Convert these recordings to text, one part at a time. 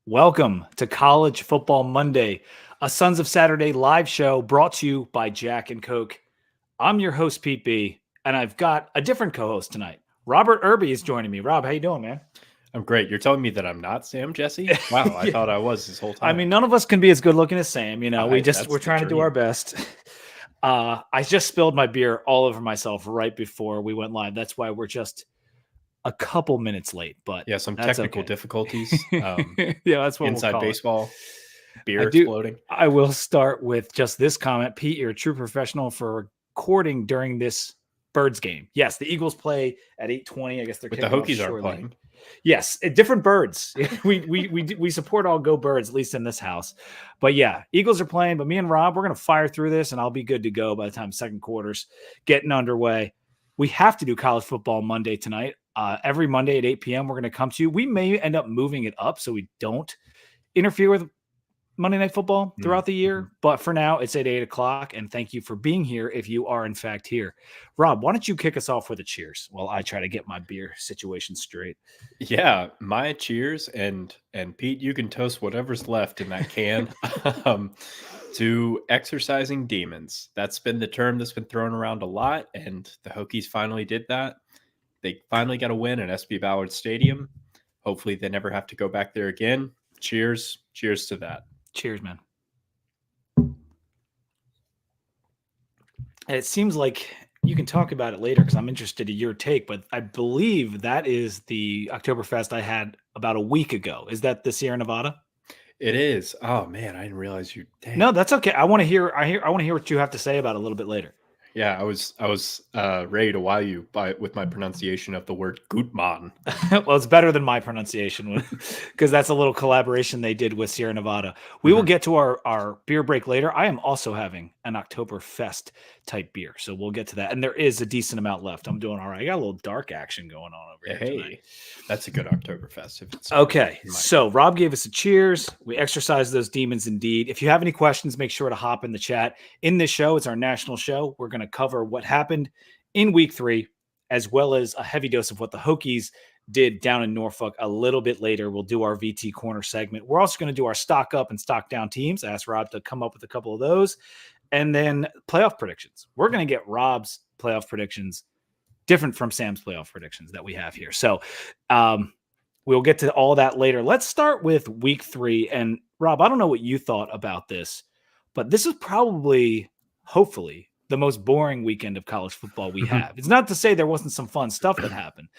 Welcome to College Football Monday, a Sons of Saturday live show brought to you by Jack and Coke. I'm your host, Pete B, and I've got a different co-host tonight. Robert Irby is joining me. Rob, how you doing, man? I'm great. You're telling me that I'm not Sam Jesse? Wow, I Yeah. thought I was this whole I time. mean, none of us can be as good looking as Sam. That's We're the trying to do our dream. best. I just spilled my beer all over myself right before we went live. That's why we're just a couple minutes late, but Yeah, some that's technical okay. difficulties. Yeah, that's what we'll Inside call it. baseball, I beer do. exploding. I will start with just this comment. Pete, you're a true professional for recording during this Birds game. Yes, the Eagles play at 8:20. I guess they're But the kicking off Hokies aren't shortly. playing. Yes, different birds. we support all Go Birds, at least in this house. But yeah, Eagles are playing. But me and Rob, we're gonna fire through this, and I'll be good to go by the time second quarter's getting underway. We have to do college football Monday tonight. Every Monday at 8 p.m. We're gonna come to you. We may end up moving it up so we don't interfere with Monday Night Football throughout the year. But for now, it's at 8 o'clock. And thank you for being here if you are, in fact, here. Rob, why don't you kick us off with a cheers while I try to get my beer situation straight? Yeah, my cheers and Pete, you can toast whatever's left in that can um, to exercising demons. That's been the term that's been thrown around a lot, and the Hokies finally did that. They finally got a win at SB Ballard Stadium. Hopefully, they never have to go back there again. Cheers to that. Cheers, man. And it seems like you can talk about it later because I'm interested in your take, but I believe that is the Oktoberfest I had about a week ago. Is that the Sierra Nevada? It is. Oh man, I didn't realize you. No, Dang. that's okay. I want to hear. I want to hear what you have to say about it a little bit later. Yeah, I was ready to wow you with my pronunciation of the word Gutmann. Well, it's better than my pronunciation because that's a little collaboration they did with Sierra Nevada. We will get to our beer break later. I am also having an Oktoberfest type beer, so we'll get to that. And there is a decent amount left. I'm doing all right. I got a little dark action going on over here tonight. Hey, that's a good Oktoberfest. If it's Okay, so Rob gave us a cheers. We exercised those demons indeed. If you have any questions, make sure to hop in the chat. In this show, it's our national show. We're going to cover what happened in week 3, as well as a heavy dose of what the Hokies did down in Norfolk a little bit later. We'll do our VT corner segment. We're also going to do our stock up and stock down teams. I asked Rob to come up with a couple of those. And then playoff predictions. We're going to get Rob's playoff predictions different from Sam's playoff predictions that we have here. So, we'll get to all that later. Let's start with week 3. And Rob, I don't know what you thought about this, but this is probably, hopefully, the most boring weekend of college football we have. It's not to say there wasn't some fun stuff that happened,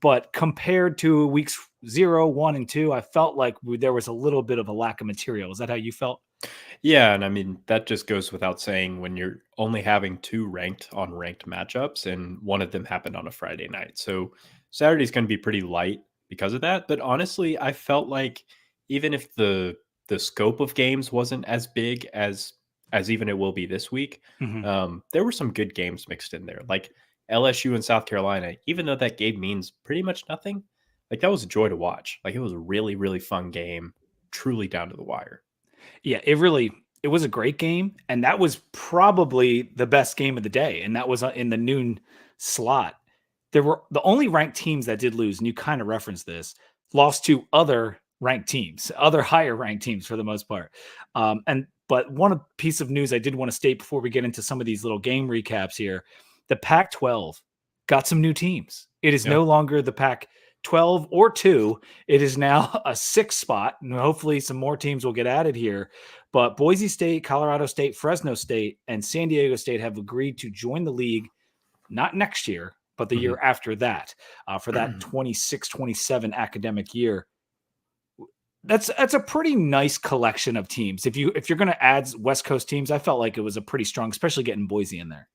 but compared to weeks 0, 1, and 2, I felt like there was a little bit of a lack of material. Is that how you felt? Yeah, and I mean that just goes without saying when you're only having 2 ranked matchups, and one of them happened on a Friday night. So Saturday's going to be pretty light because of that. But honestly, I felt like even if the scope of games wasn't as big as even it will be this week, there were some good games mixed in there, like LSU and South Carolina. Even though that game means pretty much nothing, like that was a joy to watch. Like it was a really fun game, truly down to the wire. Yeah, it was a great game, and that was probably the best game of the day, and that was in the noon slot. There were the only ranked teams that did lose, and you kind of referenced this, lost to other ranked teams, other higher ranked teams for the most part. But one piece of news I did want to state before we get into some of these little game recaps here, the Pac-12 got some new teams. It is no longer the Pac-12 or 2. It is now a 6 spot, and hopefully some more teams will get added here. But Boise State, Colorado State, Fresno State, and San Diego State have agreed to join the league, not next year, but the year after that, for that 26-27 academic year. That's a pretty nice collection of teams. If you're going to add West Coast teams, I felt like it was a pretty strong, especially getting Boise in there.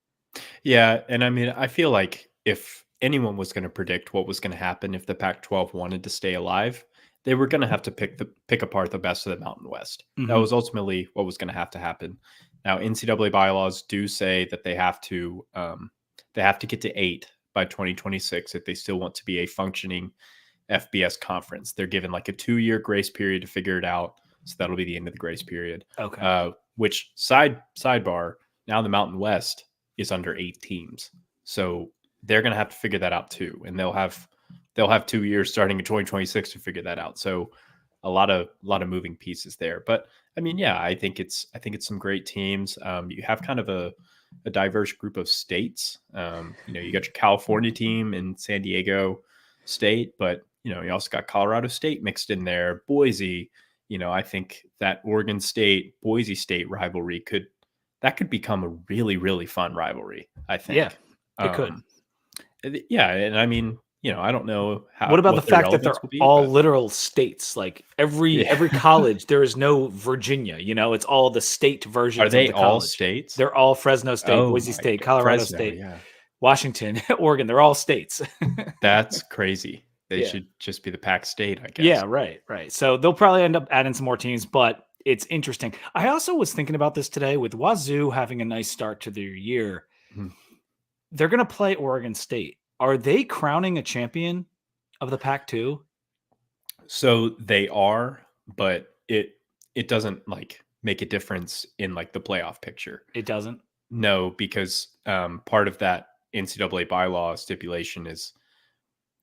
Yeah, and I mean, I feel like if anyone was going to predict what was going to happen if the Pac-12 wanted to stay alive, they were going to have to pick apart the best of the Mountain West. That was ultimately what was going to happen. Now, NCAA bylaws do say that they have to get to 8 by 2026 if they still want to be a functioning FBS conference. They're given like a 2-year grace period to figure it out, so that'll be the end of the grace period. Okay. Which sidebar? Now the Mountain West is under 8 teams, so they're going to have to figure that out too, and they'll have 2 years starting in 2026 to figure that out. So a lot of moving pieces there. But I mean, yeah, I think it's some great teams. You have kind of a diverse group of states. You got your California team in San Diego State, but you also got Colorado State mixed in there, Boise. I think that Oregon State Boise State rivalry could become a really, really fun rivalry, I Yeah, think. it could. Yeah, and I mean, I don't know What about the what their fact that relevance they're will be, all but literal states? Like every yeah. college, there is no Virginia. It's all the state Are versions of they the all college. states? They're all Fresno State, Oh Boise my State, god, Colorado Fresno, State, yeah. Washington, Oregon. They're all states. That's crazy. They Yeah. should just be the Pac State, I Yeah, guess. right. So they'll probably end up adding some more teams, but it's interesting. I also was thinking about this today with Wazoo having a nice start to their year. Mhm. They're going to play Oregon State. Are they crowning a champion of the Pac-2? So they are, but it doesn't like make a difference in like the playoff picture. It doesn't. No, because part of that NCAA bylaw stipulation is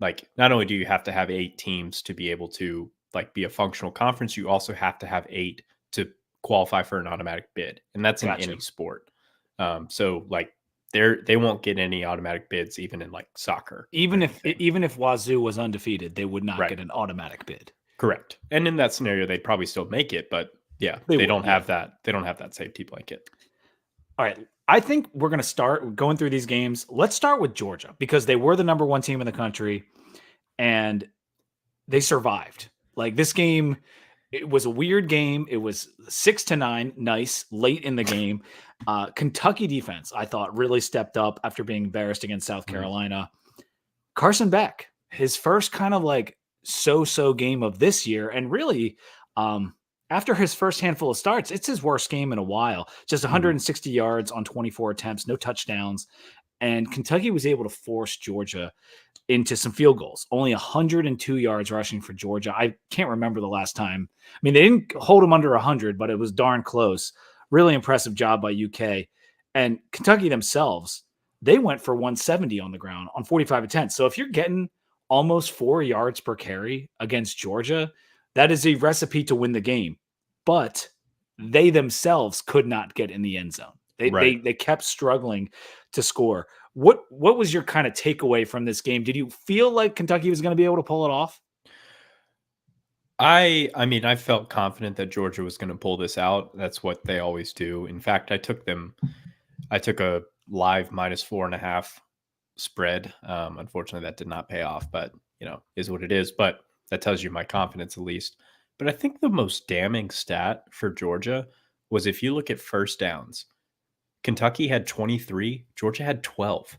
like not only do you have to have 8 teams to be able to like be a functional conference, you also have to have 8 to qualify for an automatic bid, and that's in Gotcha. any sport. So like they won't get any automatic bids even in like soccer or Even anything. if Wazoo was undefeated, they would not Right. get an automatic bid. Correct. And in that scenario, they'd probably still make it, but yeah, They they would, don't yeah. have that. They don't have that safety blanket. All right. I think we're going to start going through these games. Let's start with Georgia because they were the number 1 team in the country and they survived. Like this game, it was a weird game. It was 6-9, nice late in the game. Kentucky defense, I thought, really stepped up after being embarrassed against South Carolina. Carson Beck, his first kind of like so-so game of this year, and really, after his first handful of starts, it's his worst game in a while. Just 160 yards on 24 attempts, no touchdowns, and Kentucky was able to force Georgia into some field goals. Only 102 yards rushing for Georgia. I can't remember the last time. I mean, they didn't hold them under 100, but it was darn close. Really impressive job by UK. And Kentucky themselves, they went for 170 on the ground on 45 attempts. So if you're getting almost 4 yards per carry against Georgia, that is a recipe to win the game. But they themselves could not get in the end zone. They kept struggling to score. What was your kind of takeaway from this game? Did you feel like Kentucky was going to be able to pull it off? I mean, I felt confident that Georgia was going to pull this out. That's what they always do. In fact, I took a live -4.5 spread. Unfortunately, that did not pay off, but is what it is. But that tells you my confidence at least. But I think the most damning stat for Georgia was if you look at first downs, Kentucky had 23, Georgia had 12.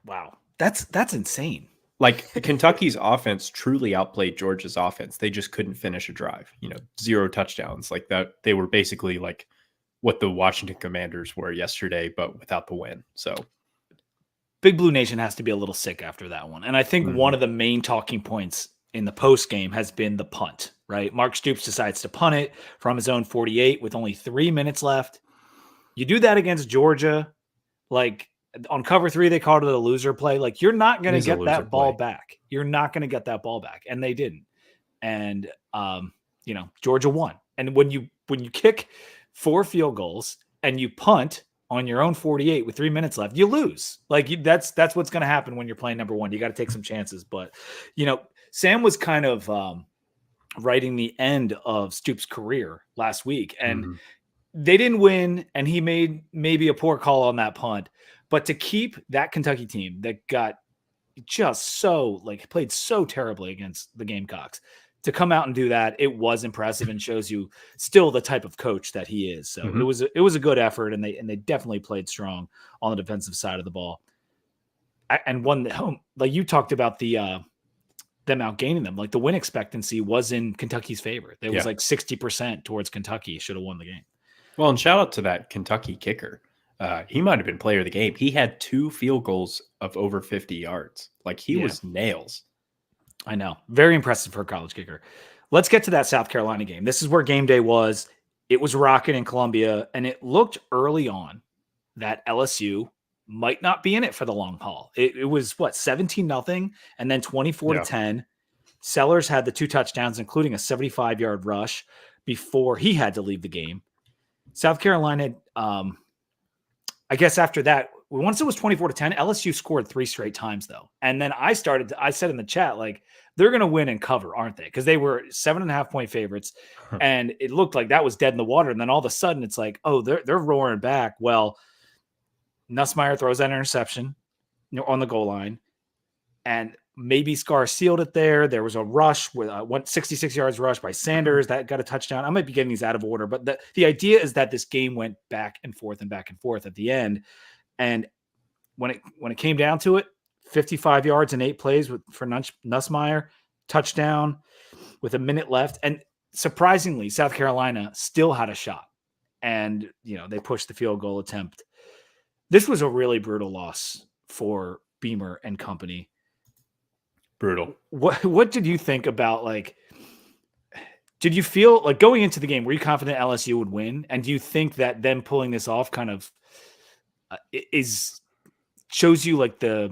Wow. That's insane. Like Kentucky's offense truly outplayed Georgia's offense. They just couldn't finish a drive. 0 touchdowns. Like that, they were basically like what the Washington Commanders were yesterday, but without the win. So Big Blue Nation has to be a little sick after that one. And I think one of the main talking points in the post game has been the punt, right? Mark Stoops decides to punt it from his own 48 with only 3 minutes left. You do that against Georgia, like on cover 3, they called it a loser play. Like you're not going to get that ball back. You're not going to get that ball back. And they didn't. And, Georgia won. And when you kick 4 field goals and you punt on your own 48 with 3 minutes left, you lose. Like that's what's going to happen when you're playing number 1. You got to take some chances. But, Sam was kind of writing the end of Stoops' career last week. And they didn't win, and he made maybe a poor call on that punt. But to keep that Kentucky team that got just so played so terribly against the Gamecocks, to come out and do that, it was impressive and shows you still the type of coach that he is. So it was a good effort, and they definitely played strong on the defensive side of the ball. And won the home, like you talked about the them outgaining them. Like the win expectancy was in Kentucky's favor. There was 60% towards Kentucky should have won the game. Well, and shout out to that Kentucky kicker. He might have been player of the game. He had 2 field goals of over 50 yards. Like he was nails. I know. Very impressive for a college kicker. Let's get to that South Carolina game. This is where game day was. It was rocking in Columbia, and it looked early on that LSU might not be in it for the long haul. It was 17-0 and then 24-10. Sellers had the 2 touchdowns, including a 75-yard rush before he had to leave the game. South Carolina, I guess after that, once it was 24-10, LSU scored 3 straight times though. And then I said in the chat, like, they're going to win and cover, aren't they? Because they were 7.5-point favorites, and it looked like that was dead in the water. And then all of a sudden, it's like, oh, they're roaring back. Well, Nussmeier throws that interception on the goal line, and maybe Scar sealed it there. There was a rush with 66 yards rush by Sanders that got a touchdown. I might be getting these out of order, but the idea is that this game went back and forth at the end. And when it came down to it, 55 yards and 8 plays for Nussmeier, touchdown with a minute left. And surprisingly, South Carolina still had a shot. And, they pushed the field goal attempt. This was a really brutal loss for Beamer and company. Brutal. What did you think about, like, did you feel like going into the game, were you confident LSU would win? And do you think that them pulling this off kind of shows you like the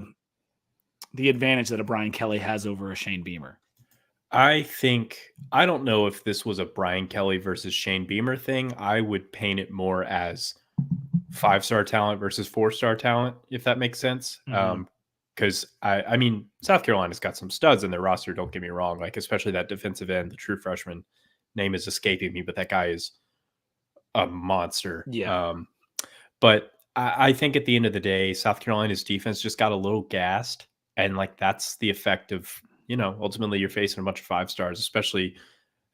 advantage that a Brian Kelly has over a Shane Beamer? I don't know if this was a Brian Kelly versus Shane Beamer thing. I would paint it more as 5-star talent versus 4-star talent, if that makes sense. Mm-hmm. Because I mean, South Carolina's got some studs in their roster. Don't get me wrong. Like, especially that defensive end, the true freshman, name is escaping me, but that guy is a monster. Yeah. But I think at the end of the day, South Carolina's defense just got a little gassed. And like, that's the effect of, ultimately you're facing a bunch of 5-stars, especially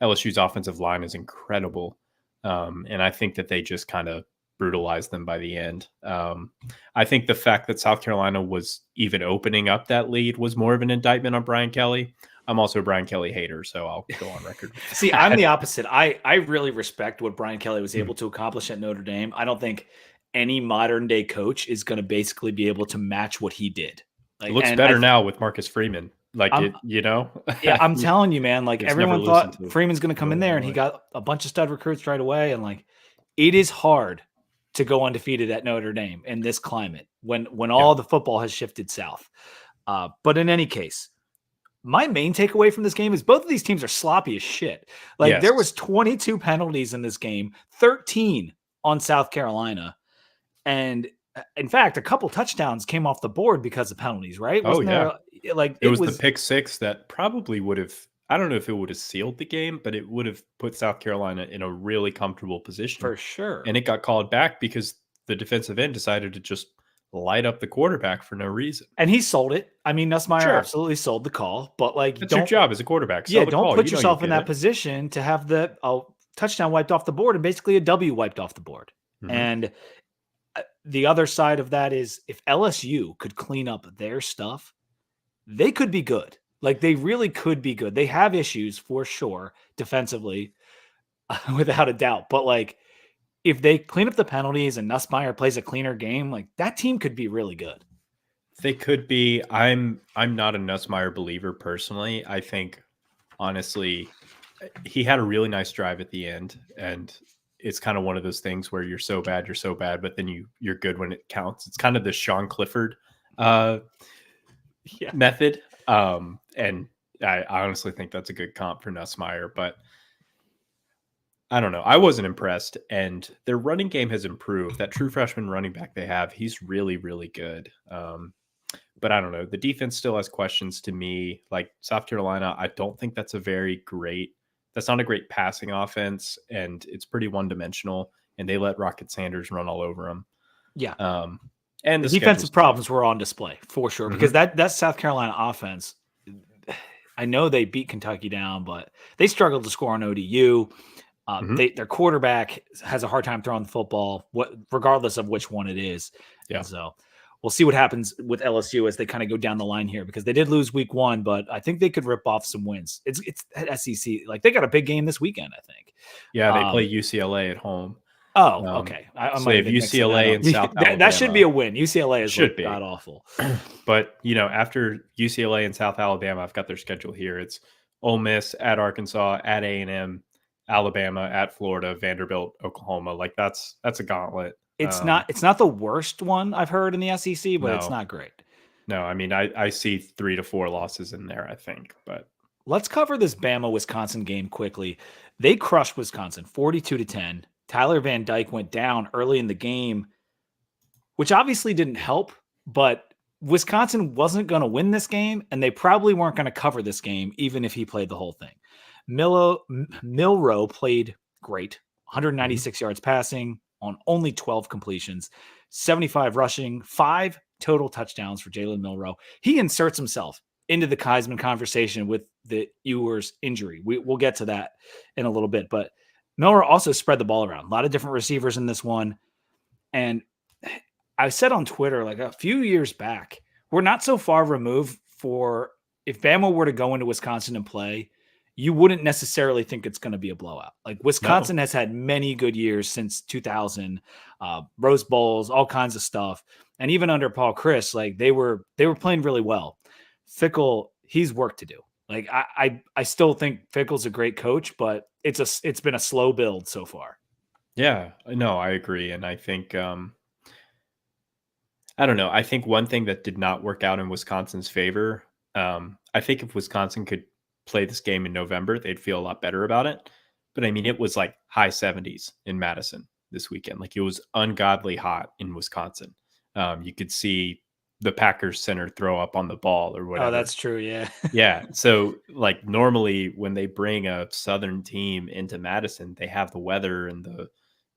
LSU's offensive line is incredible. And I think that they just kind of brutalized them by the end. I think the fact that South Carolina was even opening up that lead was more of an indictment on Brian Kelly. I'm also a Brian Kelly hater, so I'll go on record. See, I'm the opposite. I really respect what Brian Kelly was able to accomplish at Notre Dame. I don't think any modern day coach is going to basically be able to match what he did. Like, it looks better now with Marcus Freeman. Like, yeah, I'm telling you, man, like, everyone thought Freeman's going to come in there, and he got a bunch of stud recruits right away. And like, it is hard to go undefeated at Notre Dame in this climate when all the football has shifted south. But in any case, my main takeaway from this game is both of these teams are sloppy as shit. Like, there was 22 penalties in this game, 13 on South Carolina. And in fact, a couple touchdowns came off the board because of penalties, right? Wasn't there, like, it was the pick six that probably would have, I don't know if it would have sealed the game, but it would have put South Carolina in a really comfortable position. For sure. And it got called back because the defensive end decided to just light up the quarterback for no reason. And he sold it. I mean, Nussmeier absolutely sold the call, but like, that's your job as a quarterback. Don't put yourself in that position to have the touchdown wiped off the board and basically a W wiped off the board. Mm-hmm. And the other side of that is if LSU could clean up their stuff, they could be good. Like, they really could be good. They have issues for sure defensively, without a doubt. But like, if they clean up the penalties and Nussmeier plays a cleaner game, like, that team could be really good. They could be. I'm not a Nussmeier believer personally. I think, honestly, he had a really nice drive at the end, and it's kind of one of those things where you're so bad, but then you're good when it counts. It's kind of the Sean Clifford method. And I honestly think that's a good comp for Nussmeier, but I don't know. I wasn't impressed, and their running game has improved. That true freshman running back they have, he's really, really good. But I don't know. The defense still has questions to me. Like, South Carolina, I don't think that's that's not a great passing offense, and it's pretty one-dimensional, and they let Rocket Sanders run all over them. Yeah. And the defensive problems were on display for sure, because that South Carolina offense, I know they beat Kentucky down, but they struggled to score on ODU. Their quarterback has a hard time throwing the football, regardless of which one it is. Yeah. And so we'll see what happens with LSU as they kind of go down the line here, because they did lose week 1, but I think they could rip off some wins. It's SEC. Like, they got a big game this weekend, I think. Yeah, they play UCLA at home. Oh, okay. So they have UCLA and South Alabama. That should be a win. UCLA is god awful. But, after UCLA and South Alabama, I've got their schedule here. It's Ole Miss at Arkansas, at A&M, Alabama, at Florida, Vanderbilt, Oklahoma. Like, that's a gauntlet. It's not the worst one I've heard in the SEC, but it's not great. No, I mean, I see 3 to 4 losses in there, I think. But let's cover this Bama-Wisconsin game quickly. They crushed Wisconsin 42-10. Tyler Van Dyke went down early in the game, which obviously didn't help, but Wisconsin wasn't going to win this game, and they probably weren't going to cover this game, even if he played the whole thing. Milroe played great, 196 yards passing on only 12 completions, 75 rushing, 5 total touchdowns for Jalen Milroe. He inserts himself into the Heisman conversation with the Ewers injury. We'll get to that in a little bit, but Milroe also spread the ball around. A lot of different receivers in this one. And I said on Twitter, like a few years back, we're not so far removed for if Bama were to go into Wisconsin and play, you wouldn't necessarily think it's going to be a blowout. Like Wisconsin has had many good years since 2000, Rose Bowls, all kinds of stuff. And even under Paul Chris, like they were playing really well. Fickell, he's work to do. Like I still think Fickell's a great coach, but it's been a slow build so far. Yeah, no, I agree. And I think, I don't know. I think one thing that did not work out in Wisconsin's favor, I think if Wisconsin could play this game in November, they'd feel a lot better about it. But I mean, it was like high 70s in Madison this weekend. Like it was ungodly hot in Wisconsin. You could see the Packers center throw up on the ball or whatever. Oh, that's true. Yeah. Yeah. So like normally when they bring a Southern team into Madison, they have the weather and the,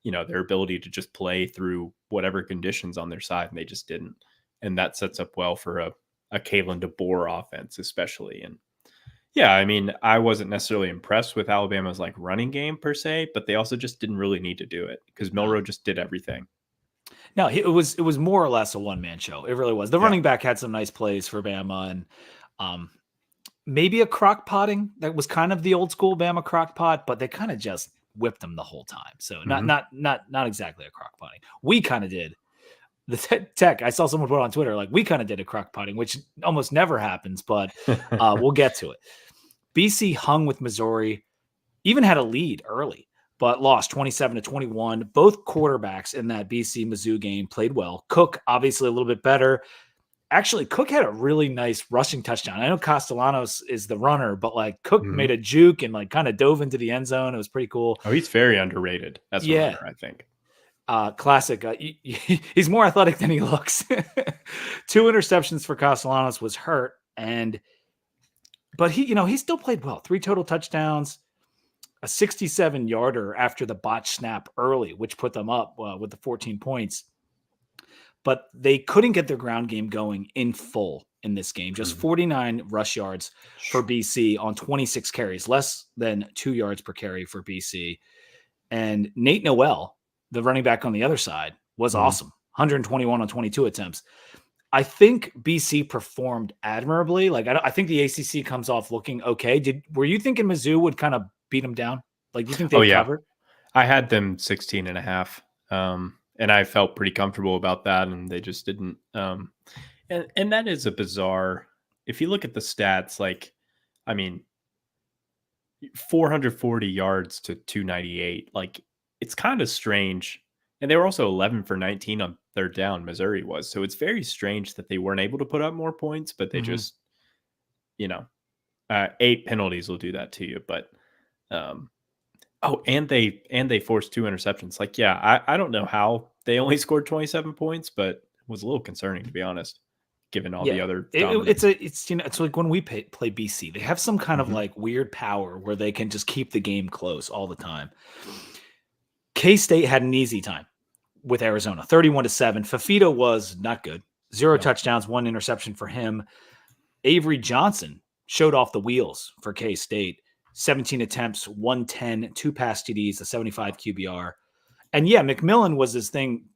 their ability to just play through whatever conditions on their side. And they just didn't. And that sets up well for a Kalen DeBoer offense, especially. And yeah, I mean, I wasn't necessarily impressed with Alabama's like running game per se, but they also just didn't really need to do it because Milroe just did everything. No, it was more or less a one-man show. It really was. The running back had some nice plays for Bama, and maybe a crock potting that was kind of the old school Bama crock pot, but they kind of just whipped them the whole time. So not exactly a crock potting. We kind of did. The tech, I saw someone put on Twitter, like we kind of did a crock potting, which almost never happens, but we'll get to it. BC hung with Missouri, even had a lead early, but lost 27-21. Both quarterbacks in that BC Mizzou game played well. Cook, obviously a little bit better. Actually, Cook had a really nice rushing touchdown. I know Castellanos is the runner, but like Cook made a juke and like kind of dove into the end zone. It was pretty cool. Oh, he's very underrated as a runner, I think. Classic. He's more athletic than he looks. 2 interceptions for Castellanos, was hurt. But he still played well. 3 total touchdowns, a 67-yarder after the botch snap early, which put them up with the 14 points. But they couldn't get their ground game going in full in this game. Just 49 rush yards for BC on 26 carries, less than 2 yards per carry for BC. And Nate Noel, the running back on the other side, was awesome. 121 on 22 attempts. I think BC performed admirably. Like I think the ACC comes off looking okay. Were you thinking Mizzou would kind of beat them down? Like, do you think they covered? I had them 16.5. And I felt pretty comfortable about that, and they just didn't. And that is a bizarre. If you look at the stats, like, I mean, 440 yards to 298. Like, it's kind of strange. And they were also 11 for 19 on third down. Missouri was, so it's very strange that they weren't able to put up more points, but they just, 8 penalties will do that to you. But, and they forced 2 interceptions. Like, yeah, I don't know how they only scored 27 points, but it was a little concerning, to be honest, given all the other. It's like when we play BC, they have some kind of like weird power where they can just keep the game close all the time. K-State had an easy time with Arizona, 31-7. Fafita was not good. 0 touchdowns, 1 interception for him. Avery Johnson showed off the wheels for K-State. 17 attempts, 110, 2 pass TDs, a 75 QBR. And yeah, McMillan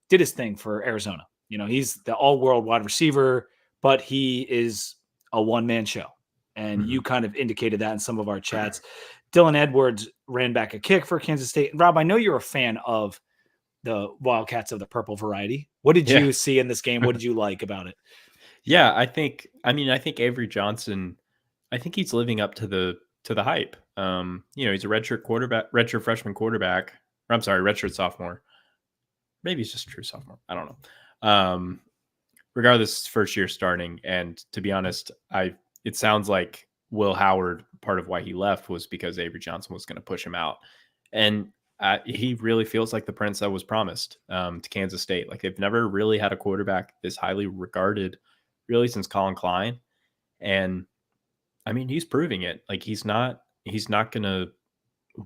did his thing for Arizona. He's the all-world wide receiver, but he is a one-man show. And you kind of indicated that in some of our chats. Dylan Edwards ran back a kick for Kansas State. Rob, I know you're a fan of the Wildcats of the purple variety. What did you see in this game? What did you like about it? Yeah, I think Avery Johnson, I think he's living up to the hype. He's a redshirt freshman quarterback. Or I'm sorry, redshirt sophomore. Maybe he's just a true sophomore. I don't know. Regardless, first year starting. And to be honest, it sounds like Will Howard, part of why he left was because Avery Johnson was going to push him out. And he really feels like the prince that was promised to Kansas State. Like, they've never really had a quarterback this highly regarded, really, since Colin Klein. And I mean, he's proving it. Like, he's not going to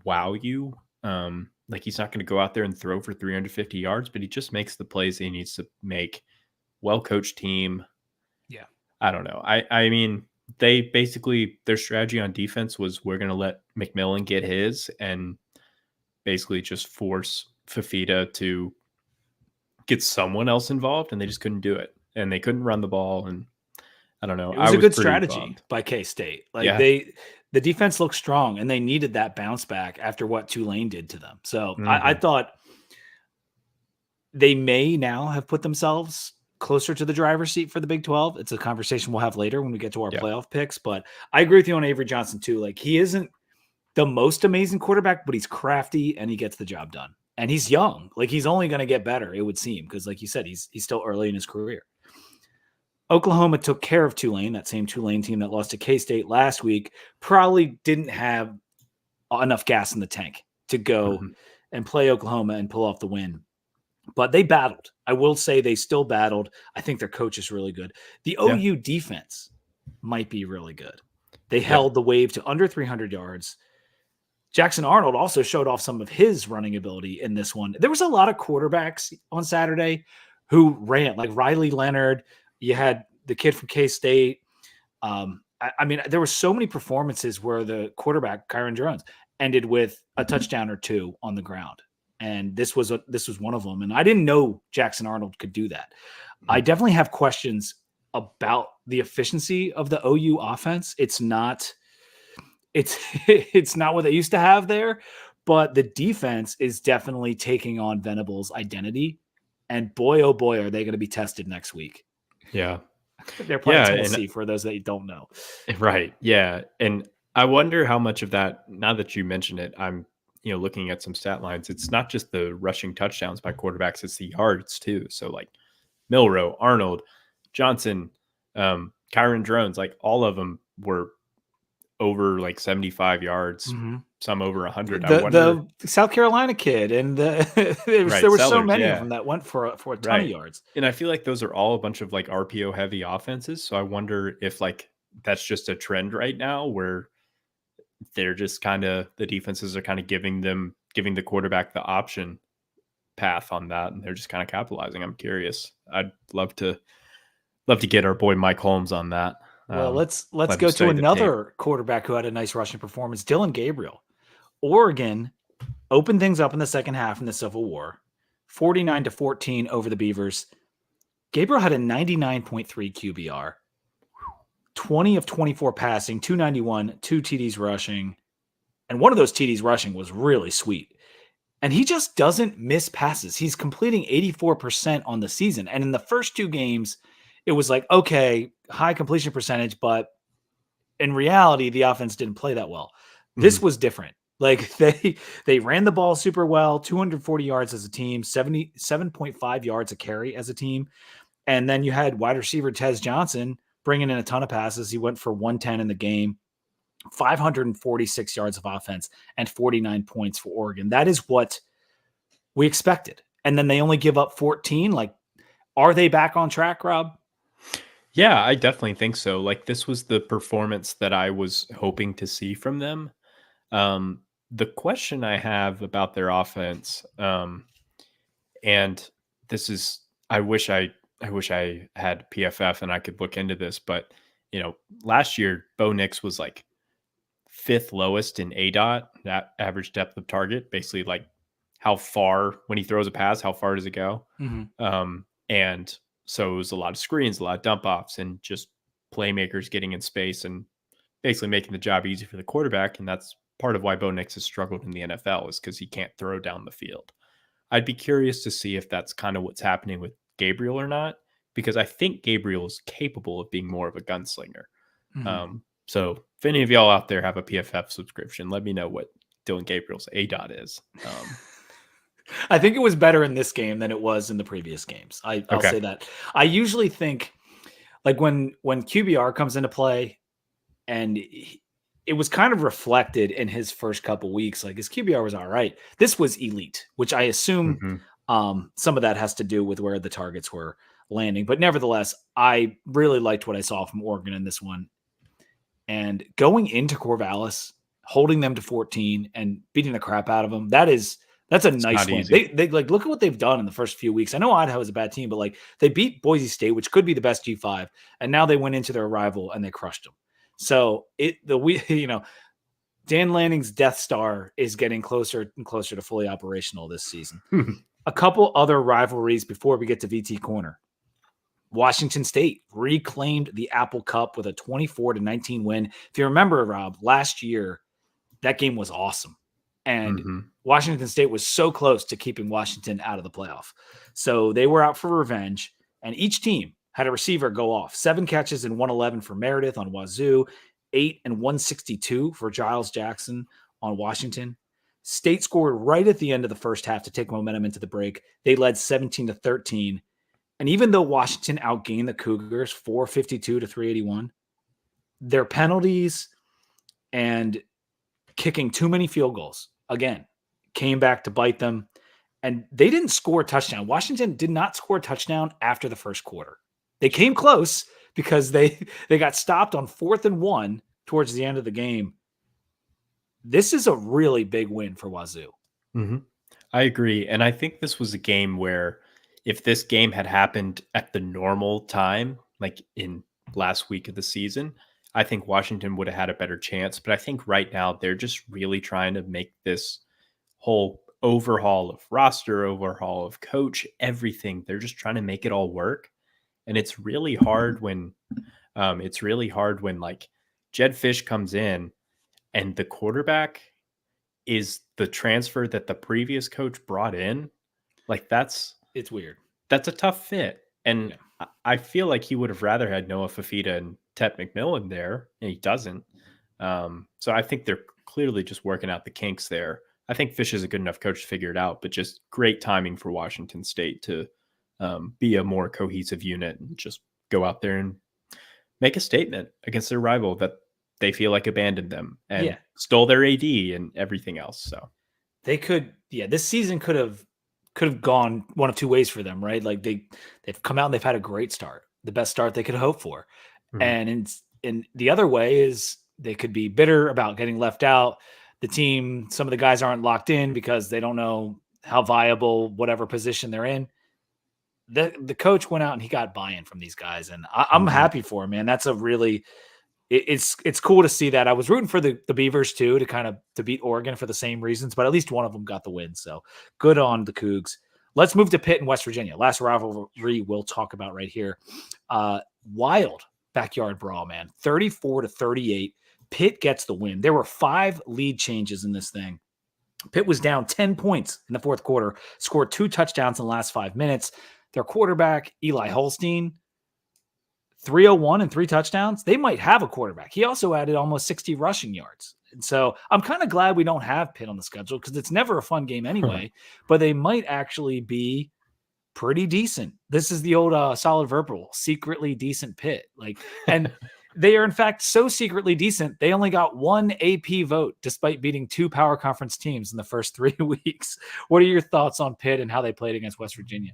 wow you. Like, he's not going to go out there and throw for 350 yards, but he just makes the plays he needs to make. Well-coached team. Yeah. I don't know. I mean, they basically, their strategy on defense was, we're going to let McMillan get his and basically just force Fafita to get someone else involved, and they just couldn't do it. And they couldn't run the ball, and I don't know. It was a good strategy bummed by K-State. Like, the defense looked strong, and they needed that bounce back after what Tulane did to them. So I thought they may now have put themselves closer to the driver's seat for the Big 12. It's a conversation we'll have later when we get to our playoff picks. But I agree with you on Avery Johnson too. Like, he isn't the most amazing quarterback, but he's crafty and he gets the job done. And he's young. Like, he's only going to get better, it would seem, because like you said, he's still early in his career. Oklahoma took care of Tulane, that same Tulane team that lost to K-State last week. Probably didn't have enough gas in the tank to go and play Oklahoma and pull off the win. But they battled. I will say they still battled. I think their coach is really good. The OU defense might be really good. They held the Wave to under 300 yards. Jackson Arnold also showed off some of his running ability in this one. There was a lot of quarterbacks on Saturday who ran, like Riley Leonard. You had the kid from K-State. I mean, there were so many performances where the quarterback, Kyron Drones, ended with a touchdown or two on the ground. And this was one of them. And I didn't know Jackson Arnold could do that. I definitely have questions about the efficiency of the OU offense. It's not what they used to have there, but the defense is definitely taking on Venable's identity. And boy, oh boy, are they going to be tested next week. Yeah. They're playing Tennessee, for those that don't know. Right. Yeah. And I wonder how much of that, now that you mention it, I'm looking at some stat lines, it's not just the rushing touchdowns by quarterbacks, it's the yards too. So like Milroe, Arnold, Johnson, Kyron Drones, like all of them were over like 75 yards, some over 100. The South Carolina kid, and there were so many of them that went for a ton of yards. And I feel like those are all a bunch of like RPO heavy offenses. So I wonder if like that's just a trend right now where they're just kind of, the defenses are kind of giving the quarterback the option path on that, and they're just kind of capitalizing. I'm curious. I'd love to get our boy Mike Holmes on that. Well, let's go to another quarterback who had a nice rushing performance, Dylan Gabriel. Oregon opened things up in the second half in the Civil War, 49-14 over the Beavers. Gabriel had a 99.3 QBR. 20 of 24 passing, 291, 2 TDs rushing. And one of those TDs rushing was really sweet. And he just doesn't miss passes. He's completing 84% on the season. And in the first two games, it was like, okay, high completion percentage, but in reality, the offense didn't play that well. This was different. Like they ran the ball super well, 240 yards as a team, 77.5 yards a carry as a team. And then you had wide receiver Tez Johnson bringing in a ton of passes. He went for 110 in the game, 546 yards of offense, and 49 points for Oregon. That is what we expected. And then they only give up 14. Like, are they back on track, Rob? Yeah, I definitely think so. Like, this was the performance that I was hoping to see from them. The question I have about their offense, and this is, I wish I had PFF and I could look into this, but last year Bo Nix was like 5th lowest in ADOT, that average depth of target, basically like how far, when he throws a pass, how far does it go? And so it was a lot of screens, a lot of dump offs, and just playmakers getting in space and basically making the job easy for the quarterback. And that's part of why Bo Nix has struggled in the NFL, is because he can't throw down the field. I'd be curious to see if that's kind of what's happening with Gabriel or not, because I think Gabriel is capable of being more of a gunslinger. So if any of y'all out there have a PFF subscription, let me know what Dylan Gabriel's ADOT is. I think it was better in this game than it was in the previous games. I'll say that. I usually think, like, when QBR comes into play and it was kind of reflected in his first couple weeks. Like his QBR was all right. This was elite, which I assume some of that has to do with where the targets were landing. But nevertheless, I really liked what I saw from Oregon in this one. And going into Corvallis, holding them to 14 and beating the crap out of them, that's a nice win. They like look at what they've done in the first few weeks. I know Idaho is a bad team, but like they beat Boise State, which could be the best G5, and now they went into their rival and they crushed them. So Dan Lanning's Death Star is getting closer and closer to fully operational this season. A couple other rivalries before we get to VT Corner. Washington State reclaimed the Apple Cup with a 24-19 win. If you remember, Rob, last year, that game was awesome. And Washington State was so close to keeping Washington out of the playoff. So they were out for revenge, and each team had a receiver go off. 7 catches and 111 for Meredith on Wazoo, 8 and 162 for Giles Jackson on Washington. State scored right at the end of the first half to take momentum into the break. They led 17-13. And even though Washington outgained the Cougars 452 to 381, their penalties and kicking too many field goals, again, came back to bite them. And they didn't score a touchdown. Washington did not score a touchdown after the first quarter. They came close because they got stopped on 4th and 1 towards the end of the game. This is a really big win for Wazoo. I agree. And I think this was a game where if this game had happened at the normal time, like in last week of the season, I think Washington would have had a better chance. But I think right now they're just really trying to make this whole overhaul of roster, overhaul of coach, everything. They're just trying to make it all work. And it's really hard when like Jed Fish comes in and the quarterback is the transfer that the previous coach brought in. Like it's weird. That's a tough fit. And I feel like he would have rather had Noah Fafita and Tet McMillan there, and he doesn't. So I think they're clearly just working out the kinks there. I think Fish is a good enough coach to figure it out, but just great timing for Washington State to be a more cohesive unit and just go out there and make a statement against their rival that they feel like abandoned them and stole their AD and everything else. So they could, this season could have gone one of two ways for them, right? Like they've come out and they've had a great start, the best start they could hope for. And in the other way is they could be bitter about getting left out. The team, some of the guys aren't locked in because they don't know how viable whatever position they're in. The coach went out and he got buy-in from these guys, and I'm happy for him, man. That's a really it's cool to see that. I was rooting for the Beavers too to beat Oregon for the same reasons, but at least one of them got the win. So good on the Cougs. Let's move to Pitt and West Virginia. Last rivalry we'll talk about right here. Wild backyard brawl, man. 34-38. Pitt gets the win. There were 5 lead changes in this thing. Pitt was down 10 points in the fourth quarter, scored 2 touchdowns in the last 5 minutes. Their quarterback, Eli Holstein, 301 and 3 touchdowns. They might have a quarterback. He also added almost 60 rushing yards. And so I'm kind of glad we don't have Pitt on the schedule because it's never a fun game anyway, but they might actually be pretty decent. This is the old solid verbal, secretly decent Pitt. And they are in fact so secretly decent. They only got 1 AP vote despite beating 2 power conference teams in the first 3 weeks. What are your thoughts on Pitt and how they played against West Virginia?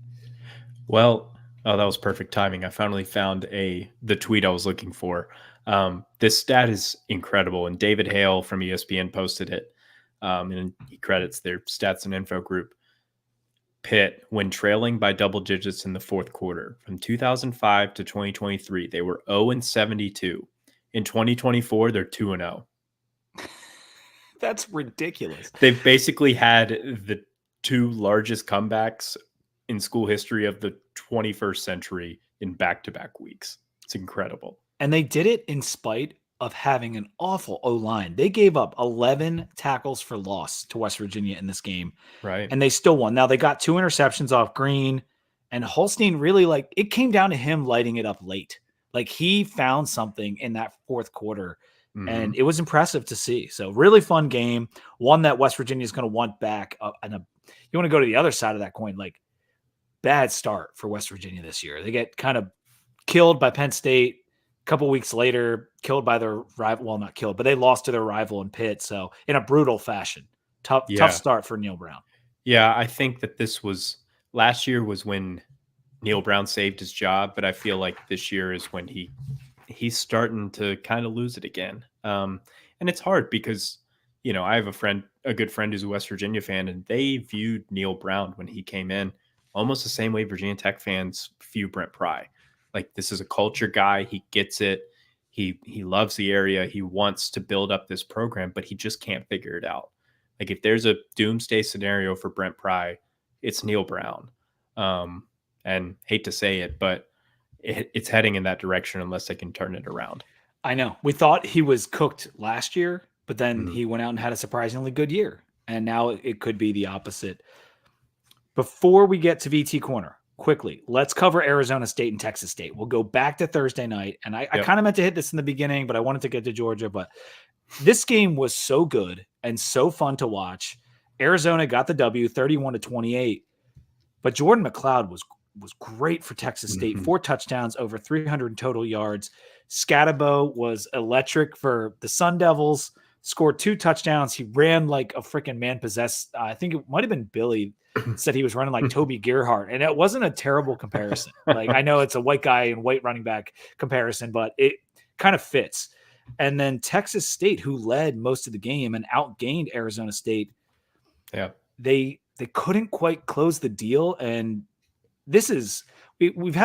Well, that was perfect timing. I finally found the tweet I was looking for. This stat is incredible, and David Hale from ESPN posted it, and he credits their stats and info group. Pitt, when trailing by double digits in the fourth quarter, from 2005 to 2023, they were 0-72. In 2024, they're 2-0. That's ridiculous. They've basically had the 2 largest comebacks in school history of the 21st century in back-to-back weeks. It's incredible. And they did it in spite of having an awful O-line. They gave up 11 tackles for loss to West Virginia in this game. Right. And they still won. Now they got 2 interceptions off Green, and Holstein really it came down to him lighting it up late. Like he found something in that fourth quarter, and it was impressive to see. So really fun game. One that West Virginia is going to want back. You want to go to the other side of that coin, bad start for West Virginia this year. They get kind of killed by Penn State, couple weeks later, killed by their rival. Well, not killed, but they lost to their rival in Pitt. So in a brutal fashion, tough Yeah. start for Neil Brown. Yeah. I think that this was last year was when Neil Brown saved his job, but I feel like this year is when he's starting to kind of lose it again. And it's hard because, I have a good friend who's a West Virginia fan, and they viewed Neil Brown when he came in almost the same way Virginia Tech fans view Brent Pry. Like, this is a culture guy. He gets it. He loves the area. He wants to build up this program, but he just can't figure it out. Like, if there's a doomsday scenario for Brent Pry, it's Neil Brown. And hate to say it, but it's heading in that direction unless they can turn it around. I know. We thought he was cooked last year, but then Mhm. he went out and had a surprisingly good year. And now it could be the opposite. Before we get to VT Corner, quickly, let's cover Arizona State and Texas State. We'll go back to Thursday night. And I Yep. kind of meant to hit this in the beginning, but I wanted to get to Georgia. But this game was so good and so fun to watch. Arizona got the W 31-28. But Jordan McLeod was great for Texas State. Mhm. 4 touchdowns, over 300 total yards. Scatabo was electric for the Sun Devils, scored 2 touchdowns. He ran like a freaking man possessed. I think it might have been Billy said he was running like Toby Gerhart, and it wasn't a terrible comparison. Like, I know it's a white guy and white running back comparison, but it kind of fits. And then Texas State, who led most of the game and outgained Arizona State, Yeah. they couldn't quite close the deal. And this is we've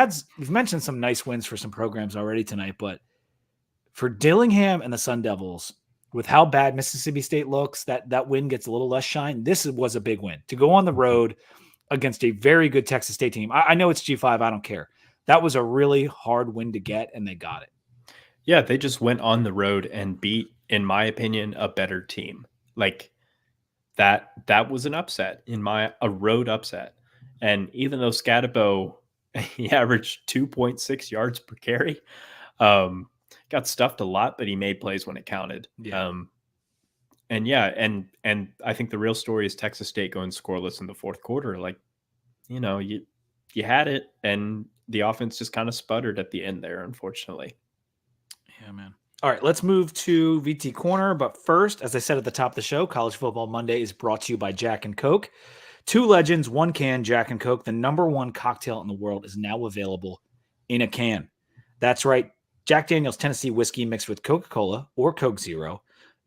mentioned some nice wins for some programs already tonight, but for Dillingham and the Sun Devils, with how bad Mississippi State looks, that win gets a little less shine. This was a big win to go on the road against a very good Texas State team. I know it's G5. I don't care. That was a really hard win to get, and they got it. Yeah, they just went on the road and beat, in my opinion, a better team. Like, that was an upset, a road upset. And even though Scatabo, he averaged 2.6 yards per carry, got stuffed a lot, but he made plays when it counted. Yeah. And I think the real story is Texas State going scoreless in the fourth quarter. Like, you had it, and the offense just kind of sputtered at the end there, unfortunately. Yeah, man. All right, let's move to VT Corner. But first, as I said at the top of the show, College Football Monday is brought to you by Jack and Coke. 2 legends, 1 can, Jack and Coke. The #1 cocktail in the world is now available in a can. That's right. Jack Daniel's Tennessee whiskey mixed with Coca-Cola or Coke Zero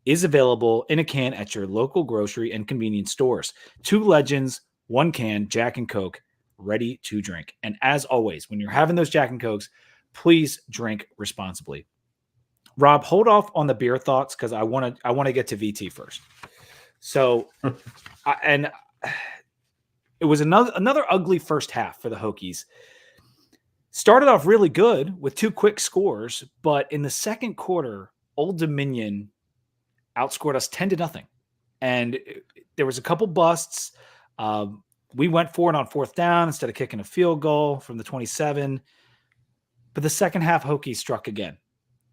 is available in a can at your local grocery and convenience stores. 2 legends, 1 can, Jack and Coke, ready to drink. And as always, when you're having those Jack and Cokes, please drink responsibly. Rob, hold off on the beer thoughts because I want to get to VT first. So, it was another ugly first half for the Hokies. Started off really good with 2 quick scores, but in the second quarter, Old Dominion outscored us 10-0, and there was a couple busts. We went for it on 4th down instead of kicking a field goal from the 27. But the second half, Hokies struck again.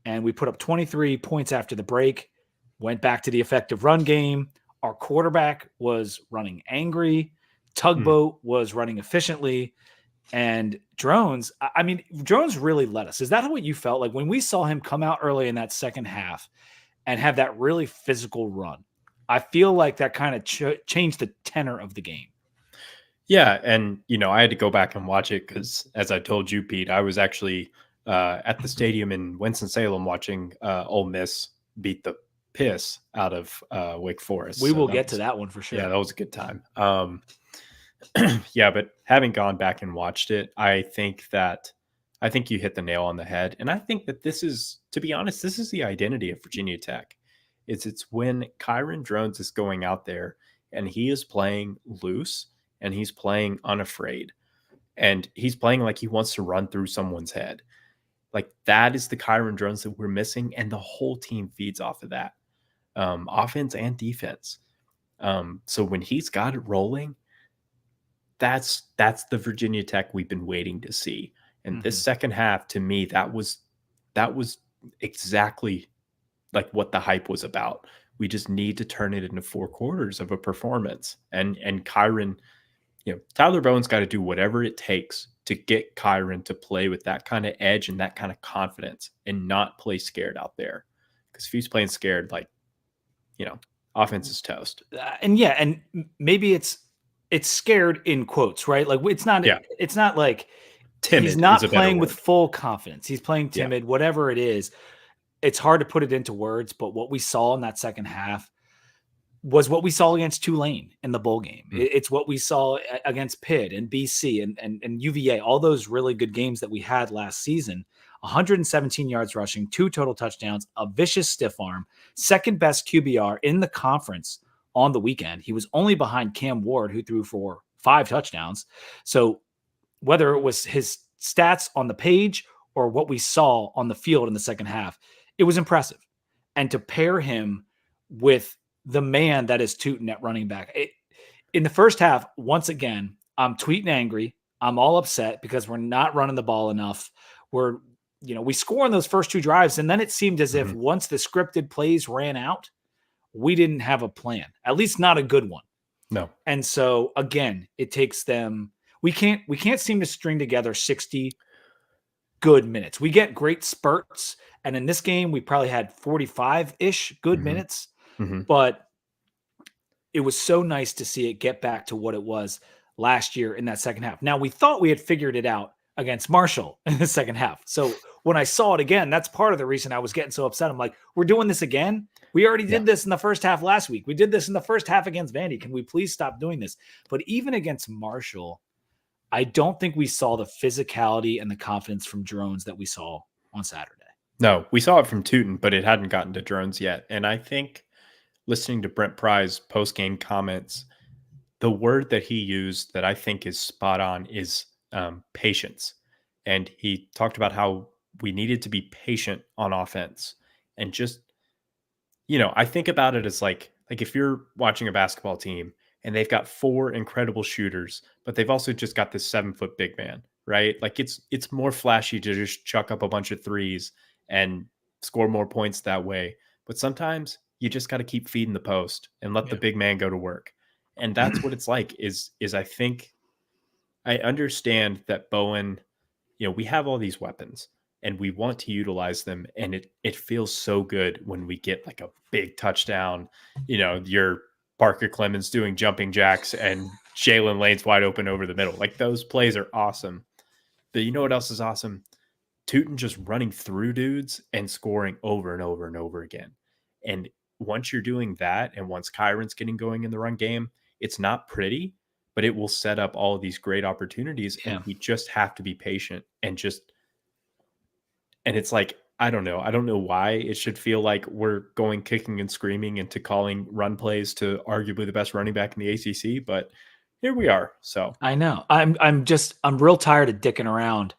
And we put up 23 points after the break, went back to the effective run game. Our quarterback was running angry. Tugboat was running efficiently. And Drones, Drones really led us. Is that what you felt like when we saw him come out early in that second half and have that really physical run? I feel like that kind of changed the tenor of the game. Yeah, and I had to go back and watch it because, as I told you, Pete, I was actually at the stadium in Winston-Salem watching Ole Miss beat the piss out of Wake Forest. We will get to that one for sure. Yeah, that was a good time. Yeah, but having gone back and watched it, I think you hit the nail on the head. And I think that this is, to be honest, this is the identity of Virginia Tech. It's when Kyron Drones is going out there and he is playing loose and he's playing unafraid. And he's playing like he wants to run through someone's head. Like, that is the Kyron Drones that we're missing, and the whole team feeds off of that, offense and defense. So when he's got it rolling, that's the Virginia Tech we've been waiting to see. And this second half, to me, that was exactly like what the hype was about. We just need to turn it into 4 quarters of a performance. And Kyron, Tyler Bowen's got to do whatever it takes to get Kyron to play with that kind of edge and that kind of confidence and not play scared out there. Because if he's playing scared, like, offense is toast. And maybe it's scared in quotes, right? Like it's not like Timid he's not is a better playing with word. full confidence. He's playing timid, whatever it is. It's hard to put it into words, but what we saw in that second half was what we saw against Tulane in the bowl game. It's what we saw against Pitt and BC and UVA, all those really good games that we had last season. 117 yards rushing, 2 total touchdowns, a vicious stiff arm, second best QBR in the conference on the weekend. He was only behind Cam Ward, who threw for 5 touchdowns. So whether it was his stats on the page or what we saw on the field in the second half, it was impressive. And to pair him with the man that is Tootin at running back. In the first half, once again, I'm tweeting angry. I'm all upset because we're not running the ball enough. We score on those first 2 drives, and then it seemed as if once the scripted plays ran out, we didn't have a plan, at least not a good one. No. And so again, it takes them. We can't seem to string together 60 good minutes. We get great spurts, and in this game, we probably had 45-ish good minutes. But it was so nice to see it get back to what it was last year in that second half. Now, we thought we had figured it out against Marshall in the second half. So when I saw it again, that's part of the reason I was getting so upset. I'm like, we're doing this again? We already did this in the first half last week. We did this in the first half against Vandy. Can we please stop doing this? But even against Marshall, I don't think we saw the physicality and the confidence from Drones that we saw on Saturday. No, we saw it from Tootin, but it hadn't gotten to Drones yet. And I think listening to Brent Pry's post-game comments, the word that he used that I think is spot on is patience. And he talked about how we needed to be patient on offense. And just, I think about it as like if you're watching a basketball team and they've got 4 incredible shooters, but they've also just got this 7-foot big man, right? Like it's more flashy to just chuck up a bunch of threes and score more points that way. But sometimes you just got to keep feeding the post and let the big man go to work. And that's what it's like is I think I understand that Bowen, we have all these weapons and we want to utilize them. And it feels so good when we get like a big touchdown, your Parker Clemens doing jumping jacks and Jalen Lane's wide open over the middle. Like those plays are awesome. But you know what else is awesome? Tootin just running through dudes and scoring over and over and over again. And once you're doing that, and once Kyron's getting going in the run game, it's not pretty, but it will set up all of these great opportunities. Yeah. And we just have to be patient and it's like, I don't know why it should feel like we're going kicking and screaming into calling run plays to arguably the best running back in the ACC, but here we are. So I know I'm real tired of dicking around